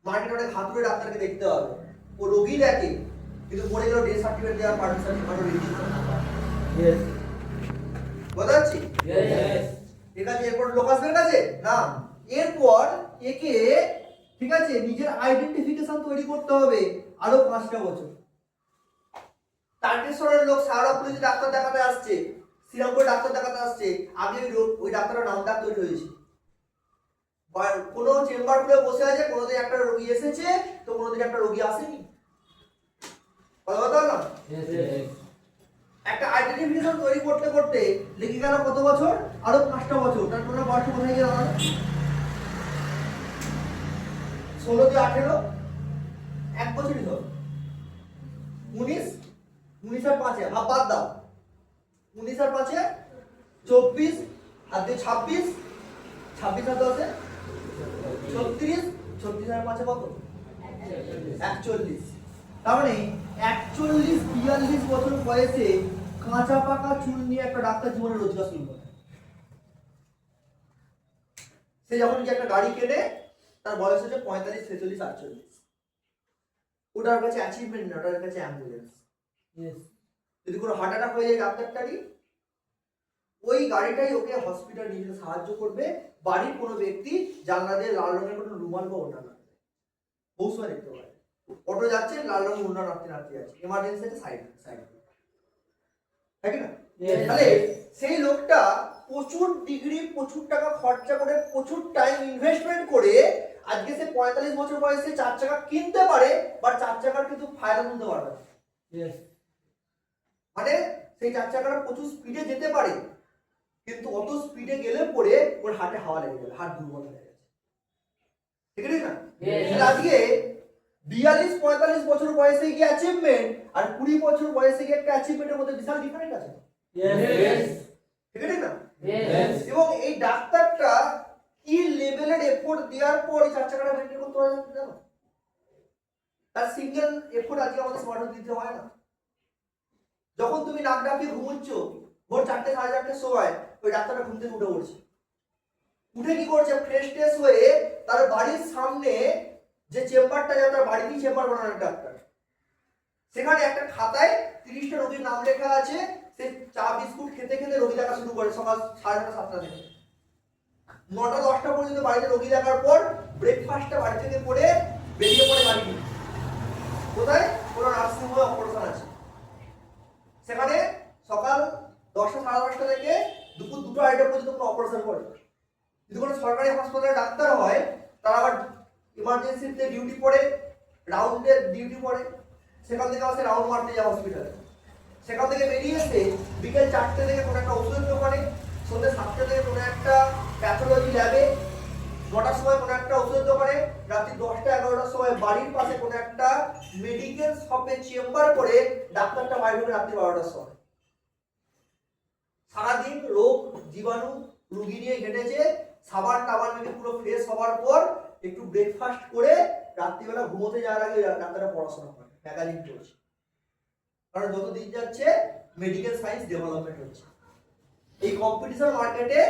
মার্কেটে অনেক হাতুড়ে ডাক্তারকে দেখতে হবে, ও রোগী দেখে কিন্তু মরে গেলেও ডেথ সার্টিফিকেট দেওয়ার পারমিশন এখনো রেজিস্ট্রেশন। ইয়েস, বুঝতে পারছি? ইয়েস। ঠিক আছে, এরপর লোক আসবে কাছে না, এরপর একে ঠিক আছে নিজের আইডেন্টিফিকেশন তৈরি করতে হবে আরো 5টা বছর। তারকেশ্বরের লোক সারাপুরে ডাক্তার দেখাতে আসছে, শ্রীরামপুরে ডাক্তার দেখাতে আসছে, আগে ওই ডাক্তারের নামটা তৈরি হয়েছে। কোনো চেম্বার খুলে বসে আছে, কোনোদিন একটা রোগী এসেছে তো কোনোদিন একটা রোগী আসেনি। কথা না, একটা আইডেন্টিফিকেশন তৈরি করতে করতে লেগে গেল কত বছর? আরো 5টা বছর। তার কোনো বয়স কোথায় গেল? 16 দিয়ে 18, 1 বছরই ধর। 19 আর 5-এ হাফ বাদ দাও, 19 আর 5-এ 24, আর 26, 26 আর 10-এ 36, 36 আর 5-এ কত? 41। তার মানে 41-42 বছর বয়সে কাঁচা পাকা চুল নিয়ে একটা ডাক্তার জীবনে রোজগার শুরু করে। সে যখন যে একটা গাড়ি কেনে তার বয়স হচ্ছে 45, 46, 48। ওটার কাছে অ্যাচিভমেন্ট না, ওটার কাছে অ্যাম্বুলেন্স। যদি কোনো হার্ট অ্যাটাক হয়ে যায় ডাক্তারটারই, ওই গাড়িটাই ওকে হসপিটাল নিয়ে যেতে সাহায্য করবে। বাড়ির কোনো ব্যক্তি জানলা দিয়ে লাল রঙের কোনো রুমাল বা ওড়না নাড়বে, বহু সময় দেখতে পারে। অটো যাচ্ছে, লাল রঙের ওড়না নাড়তে নাড়তে যাচ্ছে, এমার্জেন্সি আছে সাইড তাই না? তাহলে সেই লোকটা প্রচুর ডিগ্রি, প্রচুর টাকা খরচা করে, প্রচুর টাইম ইনভেস্টমেন্ট করে আজকে সে 45 বছর বয়সে 4 চাকা কিনতে পারে, বাট 4 চাকার কিন্তু ফায়দা তুলতে পারবে না। মানে সেই 4 চাকাটা প্রচুর স্পিডে যেতে পারে, কিন্তু অত স্পিডে গেলে পরে ওর হার্টে হাওয়া লেগে যাবে, হার্ট দুর্বল হয়ে গেছে। ঠিক না? তাহলে আজকে 42-45 বছর বয়সে গিয়ে অ্যাচিভমেন্ট আর 20 বছর বয়সে গিয়ে একটা অ্যাচিভমেন্টের মধ্যে বিশাল ডিফারেন্স আছে। ঠিক না? এবং এই ডাক্তারটা কি লেভেলের এফোর্ট দেওয়ার পর এই 4 চাকাটা মেনটেন করতে পারে জানো? তার সিঙ্গেল এফোর্ট আজকে আমাদের স্মার্টফোন দিতে হয় না। যখন তুমি নাক ডাকিয়ে ঘুমোচ্ছ ভোর 4টে 4:30টার সময়, ওই ডাক্তারটা ঘুম থেকে উঠে পড়ছে, উঠে কি করছে, ফ্রেশ ট্রেশ হয়ে তার বাড়ির সামনে যে চেম্বারটা, যা তার বাড়িতেই চেম্বার বানানোর ডাক্তার, সেখানে একটা খাতায় 30টা রোগীর নাম লেখা আছে। সে চা বিস্কুট খেতে খেতে রোগী দেখা শুরু করে সকাল 6:30-7টা থেকে 9টা-10টা পর্যন্ত বাড়িতে রোগী দেখার পর ব্রেকফাস্টটা বাড়ি থেকে করে বেরিয়ে পড়ে বাড়ি। কোথায়? কোনো নার্সিং হোমে অপারেশন আছে, সেখানে সকাল 10টা-10:30 থেকে দুপুর 2টা-2:30 পর্যন্ত কোনো অপারেশন করে। যদি কোনো সরকারি হাসপাতালে ডাক্তার হয়, তারা আবার ইমার্জেন্সিতে ডিউটি পড়ে, রাউন্ডের ডিউটি পড়ে, সেখান থেকে আসে রাউন্ড মারতে যায় হসপিটালে। সেখান থেকে বেরিয়ে এসে বিকেল 4টে থেকে কোনো একটা ওষুধের দোকানে, সন্ধ্যে 7টা থেকে কোনো একটা প্যাথোলজি ল্যাবে, 9টার সময় কোনো একটা ওষুধের দোকানে, রাত্রি 10টা-11টার সময় বাড়ির পাশে কোনো একটা মেডিকেল শপে চেম্বার করে ডাক্তারটা বাইরে ঢোকে রাত্রি 12টার সময়। সারাদিন রোগ জীবাণু রুগী নিয়ে হেঁটেছে, সাবান টাবান মেখে পুরো ফ্রেশ হওয়ার পর একটু ব্রেকফাস্ট করে রাত্রিবেলা ঘুমোতে যাওয়ার আগে ডাক্তাররা পড়াশোনা করে, ম্যাগাজিন পড়ছে। কারণ যত দিন যাচ্ছে মেডিকেল সায়েন্স ডেভেলপমেন্ট হচ্ছে, এই কম্পিটিশন মার্কেটে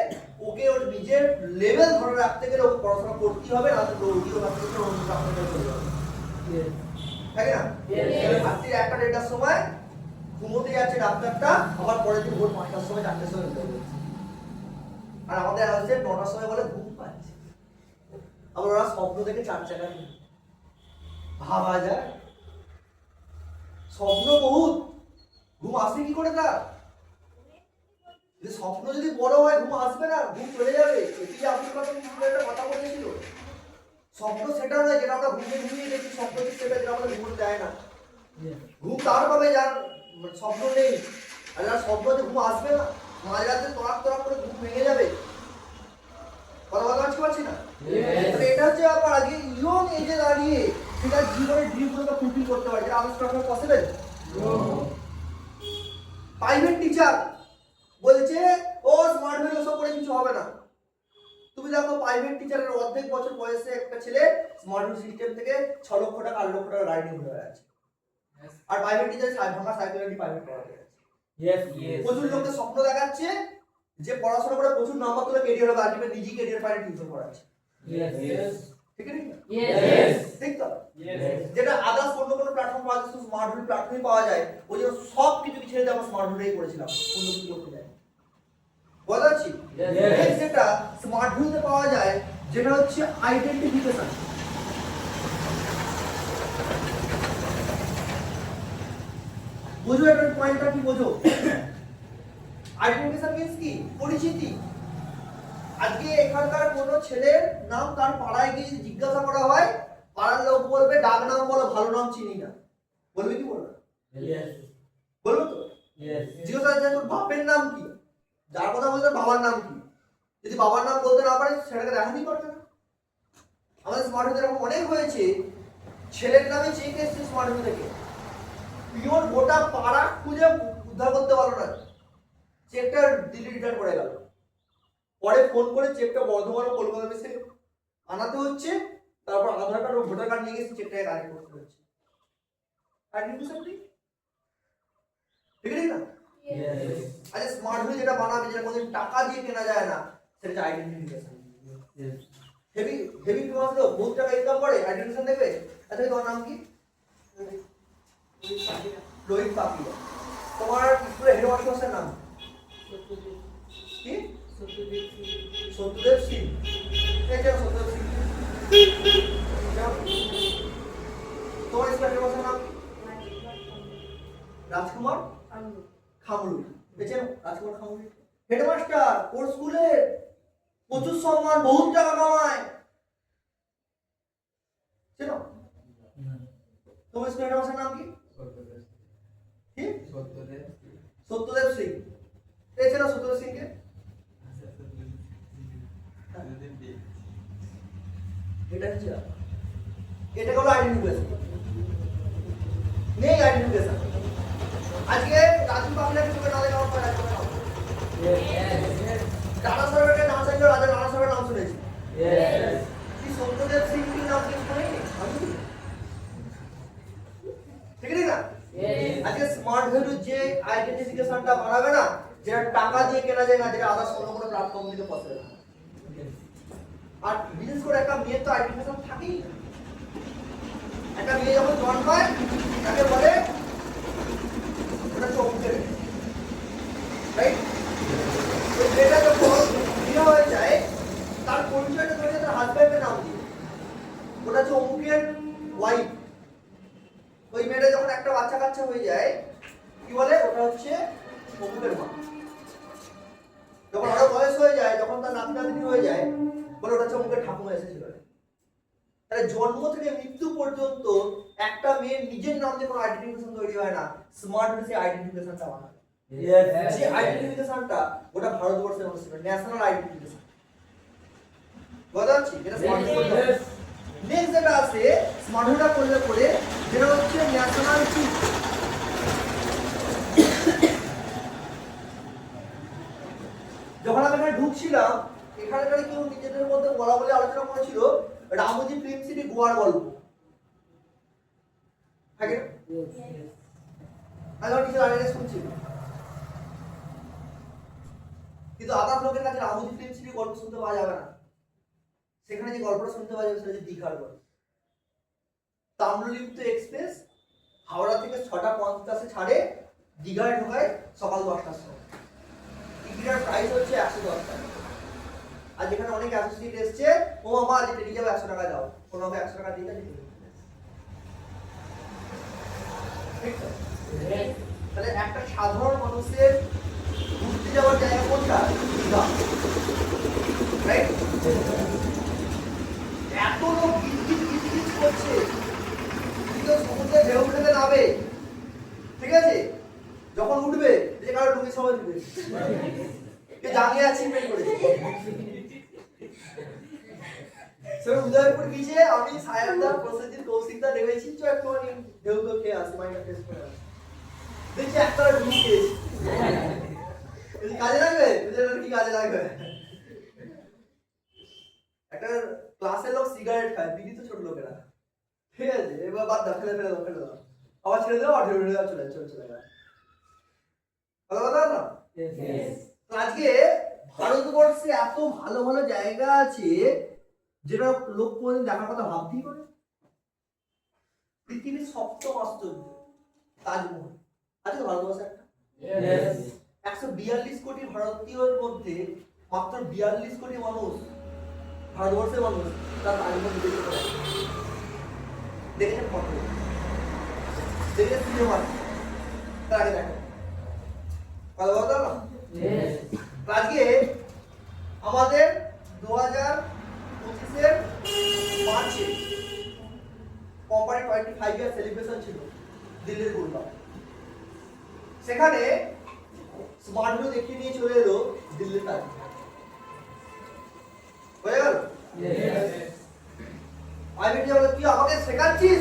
ওকে ওর নিজের লেভেল ধরে রাখতে গেলে ওকে পড়াশোনা করতেই হবে, না তো রোগীও রাখতে গেলে অন্য ডাক্তারটা চলে যাবে, তাই না? রাত্রি 1টা-1:30টার সময় ঘুমোতে যাচ্ছে ডাক্তারটা, আবার পরের দিন ভোর 5টার সময় 4টের সময় উঠে যাচ্ছে। আর আমাদের হচ্ছে 9টার সময় বলে ঘুম পাচ্ছে, আবার ওরা স্বপ্ন দেখে 4 চাকা নিয়ে ভাবা যায়। স্বপ্ন বহুত, ঘুম আসে কি করে তার? স্বপ্ন যদি বড় হয় ঘুম আসবে না, ঘুম চলে যাবে। এটি আব্দুল কালাম একটা কথা বলেছিল, স্বপ্ন সেটা নয় যেটা আমরা ঘুমিয়ে দেখি, স্বপ্ন সেটা যেটা আমাদের ঘুম দেয় না। ঘুম তার পাবে যার স্বপ্ন নেই, আর যার স্বপ্ন যে ঘুম আসবে না, মাঝরাতে তরাক তরাক করে ঘুম ভেঙে যাবে। কথা বলতে পারছি না? এটা হচ্ছে ব্যাপার। আজকে ইয়ং এজে দাঁড়িয়ে সেটা জীবনের ড্রিমগুলোকে ফুলফিল করতে পারে, যেটা আমাদের সবসময় পসিবল। প্রাইভেট টিচার বলছে ও স্মার্ট হলে ওসব করে কিছু হবে না। তুমি দেখো প্রাইভেট টিচারের অর্ধেক বছর বয়সে একটা ছেলে স্মার্ট সিস্টেম থেকে 6 লক্ষ টাকা 8 লক্ষ টাকা গাড়ি নিয়ে ঘুরে আছে, আর প্রাইভেট টিচার ভাঙা সাইকেল প্রাইভেট পড়াতে আছে। প্রচুর লোককে স্বপ্ন দেখাচ্ছে যে পড়াশোনা করে প্রচুর নাম্বার তুলে কেরিয়ার হবে, আলটিমেট নিজে কেরিয়ার পারে টিউশন পড়াচ্ছে। ঠিক আছে? ঠিক তো? যেটা আদার্স অন্য কোনো প্ল্যাটফর্ম পাওয়া যায়, স্মার্ট হোম প্ল্যাটফর্মে পাওয়া যায়, ওই জন্য সব কিছু ছেড়ে দিয়ে আমরা স্মার্ট হোমেই করেছিলাম, অন্য কিছু করতে যাই। বলা যাচ্ছে যেটা স্মার্ট হোমে পাওয়া যায়, যেটা হচ্ছে আইডেন্টিফিকেশন। বুঝো এটার পয়েন্টটা কি বোঝো? আইডেন্টিফিকেশন মিন্স কি? পরিচিতি। আজকে এখানকার কোনো ছেলের নাম তার পাড়ায় গিয়ে জিজ্ঞাসা করা হয়, পাড়ার লোক বলবে ডাক নাম বলো, ভালো নাম চিনি না। বলবে কি বলবে? বলবো তো? জিজ্ঞাসা করছে তোর বাপের নাম কি, যার কথা বলতে বাবার নাম কি। যদি বাবার নাম বলতে না পারে সেটাকে দেখাতেই পারবে না। আমাদের স্মার্ট হোম এরকম অনেক হয়েছে, ছেলের নামে চেক এসছে স্মার্ট হোম থেকে, পিওর গোটা পাড়া খুঁজে উদ্ধার করতে পারলো না, চেকটা দিল্লি রিটার্ন করে গেল। পরে ফোন করে চেকটা বর্ধমান ও কলকাতা থেকে আনাতে হচ্ছে, তারপর আধার কার্ড ও ভোটার কার্ড নিয়ে গেছে চেকটাকে কালেক্ট করতে হচ্ছে। আইডেন্টিফিকেশন ঠিক আছে না? আচ্ছা স্মার্ট হোম যেটা বানাবে, যেটা কোনোদিন টাকা দিয়ে কেনা যায় না, সেটা হচ্ছে আইডেন্টিফিকেশন। হেভি হেভি ফেমাস লোক, বহুত টাকা ইনকাম করে, আইডেন্টিফিকেশন দেবে। আচ্ছা তোমার নাম কি? রোহিত পাপিয়া। তোমার স্কুলের হেডমাস্টারের নাম কি? সত্যদেব সিং। এই যে সত্যদেব সিং। তোমার স্কুলের হেডমাস্টারের নাম রাজকুমার খামরুই। দেখছেন রাজকুমার খামরুই হেডমাস্টার, ওর স্কুলে প্রচুর সম্মান, বহুত টাকা কামায়। চেনো? তোমার স্কুলের হেডমাস্টারের নাম কি? কি? সত্যদেব সিং। চেনো সত্যদেব সিংকে? এটা এটা হচ্ছে এটা হলো আইডেন্টিফিকেশন। নেই আইডেন্টিফিকেশন। আজকে রাজু বাংলাকে তুমি না দেখো পরে রাজু নাম রানা সরকারের নাম শুনলে রাজা রানা সরকারের নাম শুনেছি। কি সত্যদেব সিং কি নাম কি শুনেনি? ঠিক না? আজকে স্মার্ট ভ্যালু যে আইডেন্টিফিকেশনটা বানাবে না, যেটা টাকা দিয়ে কেনা যায় না, যেটা আদার্স কোনো প্ল্যাটফর্ম থেকে পসিবল না। আর বিশেষ করে একটা মেয়ের তো আইডেন্টিফিকেশন থাকেই। একটা মেয়ে যখন জন্মায় তাকে বলে ওটা চমকে, রাইট? ওই মেয়েটা যখন বিয়ে হয়ে যায় তার পরিচয়টা ধরে তার হাজব্যান্ডের নাম দিয়ে, ওটা হচ্ছে অমুকের ওয়াইফ। ওই মেয়েটা যখন একটা বাচ্চা কাচ্চা হয়ে যায় কি বলে ওটা হচ্ছে অমুকের মা। যখন আরো বয়স হয়ে যায়, যখন তার নাতি নাতনি হয়ে যায়, বলে ওটা হচ্ছে অমুকের ঠাকুমা এসেছিল। তাহলে জন্ম থেকে মৃত্যু পর্যন্ত একটা মেয়ের নিজের নাম দিয়ে কোনো আইডেন্টিফিকেশন তৈরি হয় না। স্মার্ট সেই আইডেন্টিফিকেশনটা বানাবে। সেই আইডেন্টিফিকেশনটা ওটা ভারতবর্ষের মানুষ ন্যাশনাল আইডেন্টিফিকেশন। বুঝাচ্ছি এটা স্মার্ট নেক্সট যেটা আছে স্মার্টটা করলে পরে যেটা হচ্ছে ন্যাশনাল কি। যখন আমি এখানে ঢুকছিলাম এখানকার কেউ নিজেদের মধ্যে বলা বলে আলোচনা করেছিল রামোজি ফিল্ম সিটি গোয়ার গল্প থাকে না? আমি কিছু আগে শুনছি, কিন্তু আদার লোকের কাছে রামোজি ফিল্ম সিটি গল্প শুনতে পাওয়া যাবে না। সেখানে যে গল্পটা শুনতে পাওয়া যাবে সেটা হচ্ছে দীঘার গল্প। তাম্রলিপ্ত এক্সপ্রেস হাওড়া থেকে 6:50 ছাড়ে, দীঘায় ঢোকায় সকাল 10টার সময়। টিকিটের প্রাইস হচ্ছে 110 টাকা। আর যেখানে অনেক অ্যাসোসিয়েট এসছে, ও মামা আজ ট্রেনে যাবে 100 টাকা দাও, কোনো আমাকে 100 টাকা দিয়ে দিতে। তাহলে একটা সাধারণ মানুষের ঘুরতে যাওয়ার জায়গা কোনটা? দীঘা, রাইট? এত লোক গিজ করছে, কিন্তু সমুদ্রে ঢেউ উঠে নামে, ঠিক আছে? যখন উঠবে যে কারো ডুবি সময় দিবে কে জানিয়ে অ্যাচিভমেন্ট করেছে। স্যার উদয়পুর বিচে আমি সায়নদা, প্রসেনজিৎ, কৌশিকদা নেমেছি, তো একটুখানি ঢেউ তো খেয়ে আসি, মাইন্ডটা ফ্রেশ করে আসি। দেখছি একটা ডুবি খেয়েছি, কাজে লাগবে? কি কাজে লাগবে? একটা ক্লাসের লোক সিগারেট খায়, বিড়ি তো ছোট লোকেরা, ঠিক আছে? এবার বাদ দাও, ফেলে দাও, আবার ছেড়ে দাও, আর ঢেউ চলে চলে গেল। কথা না? আজকে ভারতবর্ষে এত ভালো ভালো জায়গা আছে যেটা লোক কোনদিন দেখার কথা ভাবতেই পারে। পৃথিবীর 7ম আশ্চর্য তাজমহল আছে ভারতবর্ষে একটা। 142 কোটি ভারতীয়র মধ্যে মাত্র 42 কোটি মানুষ, ভারতবর্ষের মানুষ, তার তাজমহল দেখেছেন ফটো, দেখেছেন সিনেমা, তার আগে দেখেন। কথা বলতো না? আজকে আমাদের 2025-এর মার্চে কোম্পানি 25 ইয়ার সেলিব্রেশন ছিল দিল্লির গুরগাঁও। সেখানে স্মার্ট ভিউ দেখিয়ে নিয়ে চলে এলো দিল্লির তাজ। হয়ে গেল? আমি তুই আমাকে শেখাচ্ছিস,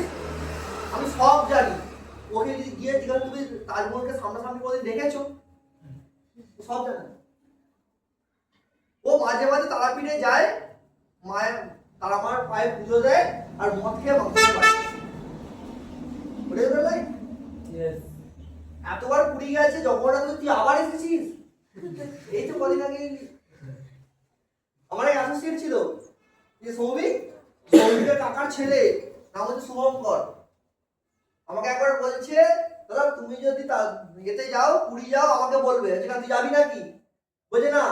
আমি সব জানি। ওকে গিয়ে জিজ্ঞাসা তুমি তাজমহলকে সামনাসামনি কোনদিন দেখেছো? সব জানে। ও মাঝে মাঝে তারাপীঠে যায়, মায়ের তারা মার পায়ে পুজো দেয়, আর মদ খেয়ে মাংস খায়। এতবার পুরী গেছে, জগন্নাথ তুই আবার এসেছিস? এই তো কদিন আগে আমার এক অ্যাসোসিয়েট ছিল যে সৌভিকের কাকার ছেলে, নাম হচ্ছে শুভঙ্কর। আমাকে একবার বলছে দাদা তুমি যদি এতে যাও, পুরী যাও, আমাকে বলবে। যেখানে তুই যাবি নাকি? বলছে না,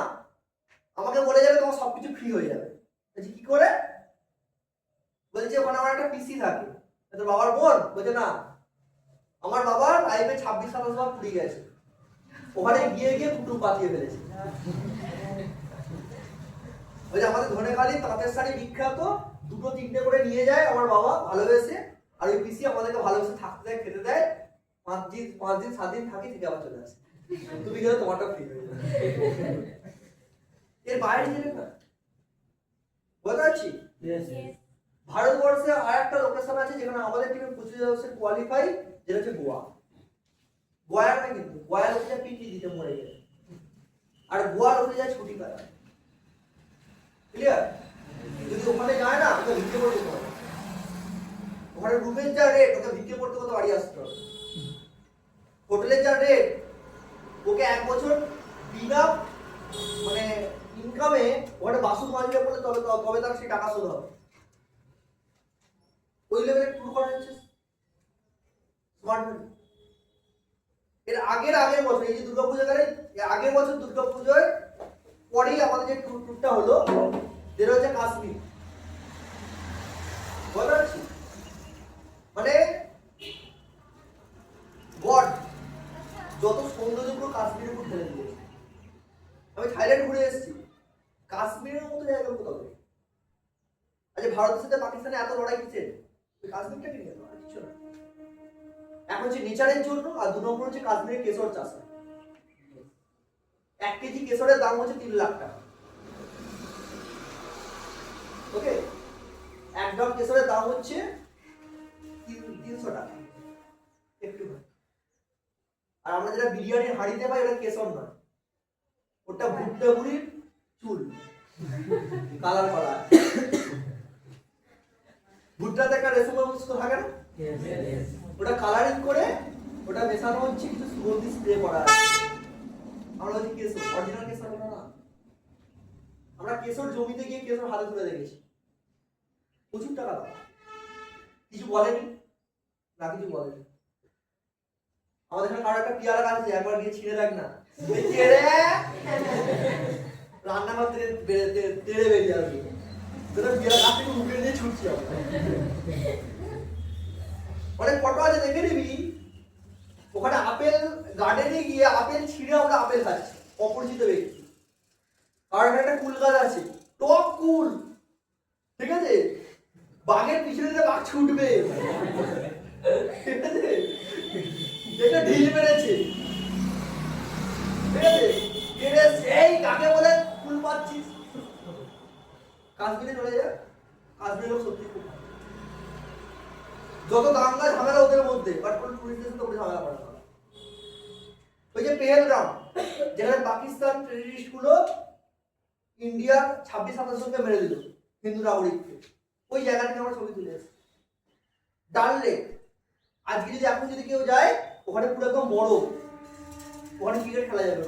আমাকে বলে যাবে, তোমার সবকিছু ফ্রি হয়ে যাবে। বলছি কি করে? বলছে ওখানে আমার একটা পিসি থাকে। তোর বাবার বোন? বলছে না, আমার বাবার লাইফে 26-27 বার পুরী গেছে, ওখানে গিয়ে কুটুম পাতিয়ে ফেলেছে। বলছে আমাদের ধনেখালি তাঁতের শাড়ি বিখ্যাত, 2-3টে করে নিয়ে যায় আমার বাবা ভালোবেসে, আর ওই পিসি আমাদেরকে ভালোবেসে থাকতে দেয়, খেতে দেয়, 5 দিন 7 দিন থাকি, থেকে আবার চলে আসে। তুমি গেলে তোমারটা ফ্রি হয়ে যাবে। এর বাইরে যাবে না, বুঝতে পারছি? ভারতবর্ষে আর একটা লোকেশন আছে যেখানে আমাদের টিমে 25,000 কোয়ালিফাই, যেটা হচ্ছে গোয়া। গোয়া না, কিন্তু গোয়া লোকে পিটি দিতে মরে গেছে, আর গোয়া লোকে যায় ছুটি কাটায়। ক্লিয়ার? যদি ওখানে যায় না, ওকে ভিক্ষে করতে হবে। ওখানে রুমের যা রেট, ওকে ভিক্ষে করতে করতে বাড়ি আসতে হবে। হোটেলের যা রেট, ওকে 1 বছর বিনা মানে ইনকামে ওখানে বাসন মাজবে বলে তবে তার সেই টাকা শোধ হবে। ওই লেভেলে ট্যুর করা হচ্ছে স্মার্ট ভ্যালি। এর আগের বছর, এই যে দুর্গাপূজা গেলে আগের বছর দুর্গাপূজার পরেই আমাদের যে ট্যুরটা হলো, যেটা হচ্ছে কাশ্মীর। বুঝতে পারছি? মানে গড যত সৌন্দর্যগুলো কাশ্মীরের উপর ঢেলে দিয়েছে। আমি থাইল্যান্ড ঘুরে এসেছি, কাশ্মীরের মতো জায়গা কোথাও নেই। আচ্ছা, ভারতের সাথে পাকিস্তানে এত লড়াই কিসের? কাশ্মীরটা কি নিয়ে কিছু না। এখন হচ্ছে নেচারের জন্য, আর 2 নম্বর হচ্ছে কাশ্মীরের কেশর চাষ। 1 কেজি কেশরের দাম হচ্ছে 3 লাখ টাকা। ওকে, 1 গ্রাম কেশরের দাম হচ্ছে 300 টাকা, একটু। আর আমরা যেটা বিরিয়ানির হাঁড়িতে পাই, ওটা কেশর নয়, ওটা ভুট্টা গুড়ির চুল কালার করা। ভুট্টাতে একটা রেশমের অংশ থাকে না, ওটা কালারিং করে ওটা মেশানো হচ্ছে, কিছু সুগন্ধি স্প্রে করা আছে। আমরা হচ্ছে কেশর, অরিজিনাল কেশর না। আমরা কেশর জমিতে গিয়ে কেশর হাতে তুলে দেখেছি, প্রচুর টাকা দাও। কিছু বলেনি না, কিছু বলেনি। আমাদের এখানে কারো একটা পেয়ারা গাছ আছে, একবার গিয়ে ছিঁড়ে দেখ না, রান্নাঘর থেকে তেড়ে বেরিয়ে আসবে। পেয়ারা গাছ থেকে মুখে নিয়ে ছুটছি আমরা। অনেক ফটো আছে, দেখে নিবি। ওখানে আপেল গার্ডেনে গিয়ে আপেল ছিঁড়ে আমরা আপেল খাচ্ছি, অপরিচিত ব্যক্তি। আর একটা কুল গাছ আছে, টক কুল, ঠিক আছে? বাঘের পিছনে যে বাঘ ছুটবে, ঠিক আছে? যেটা ঢিল মেরেছে, ঠিক আছে? এই কাকে বলে কুল পাচ্ছিস? কাশ্মীরে চলে যায়, কাশ্মীরের লোক সত্যি খুব ভালো। যত দাঙ্গা ঝামেলা ওদের মধ্যে, বাট কোন টুরিস্টদের সাথে ওদের ঝামেলা করে না। ওই যে পেহেলগাম, যেখানে পাকিস্তান টেররিস্ট গুলো ইন্ডিয়ার 26-27 জনকে মেরে দিল, হিন্দু নাগরিককে, ওই জায়গা থেকে আমরা ছবি তুলে এসেছি। ডাল লেক, আজকে যদি এখন যদি কেউ যায়, ওখানে পুরো একদম বড়, ওখানে ক্রিকেট খেলা যাবে।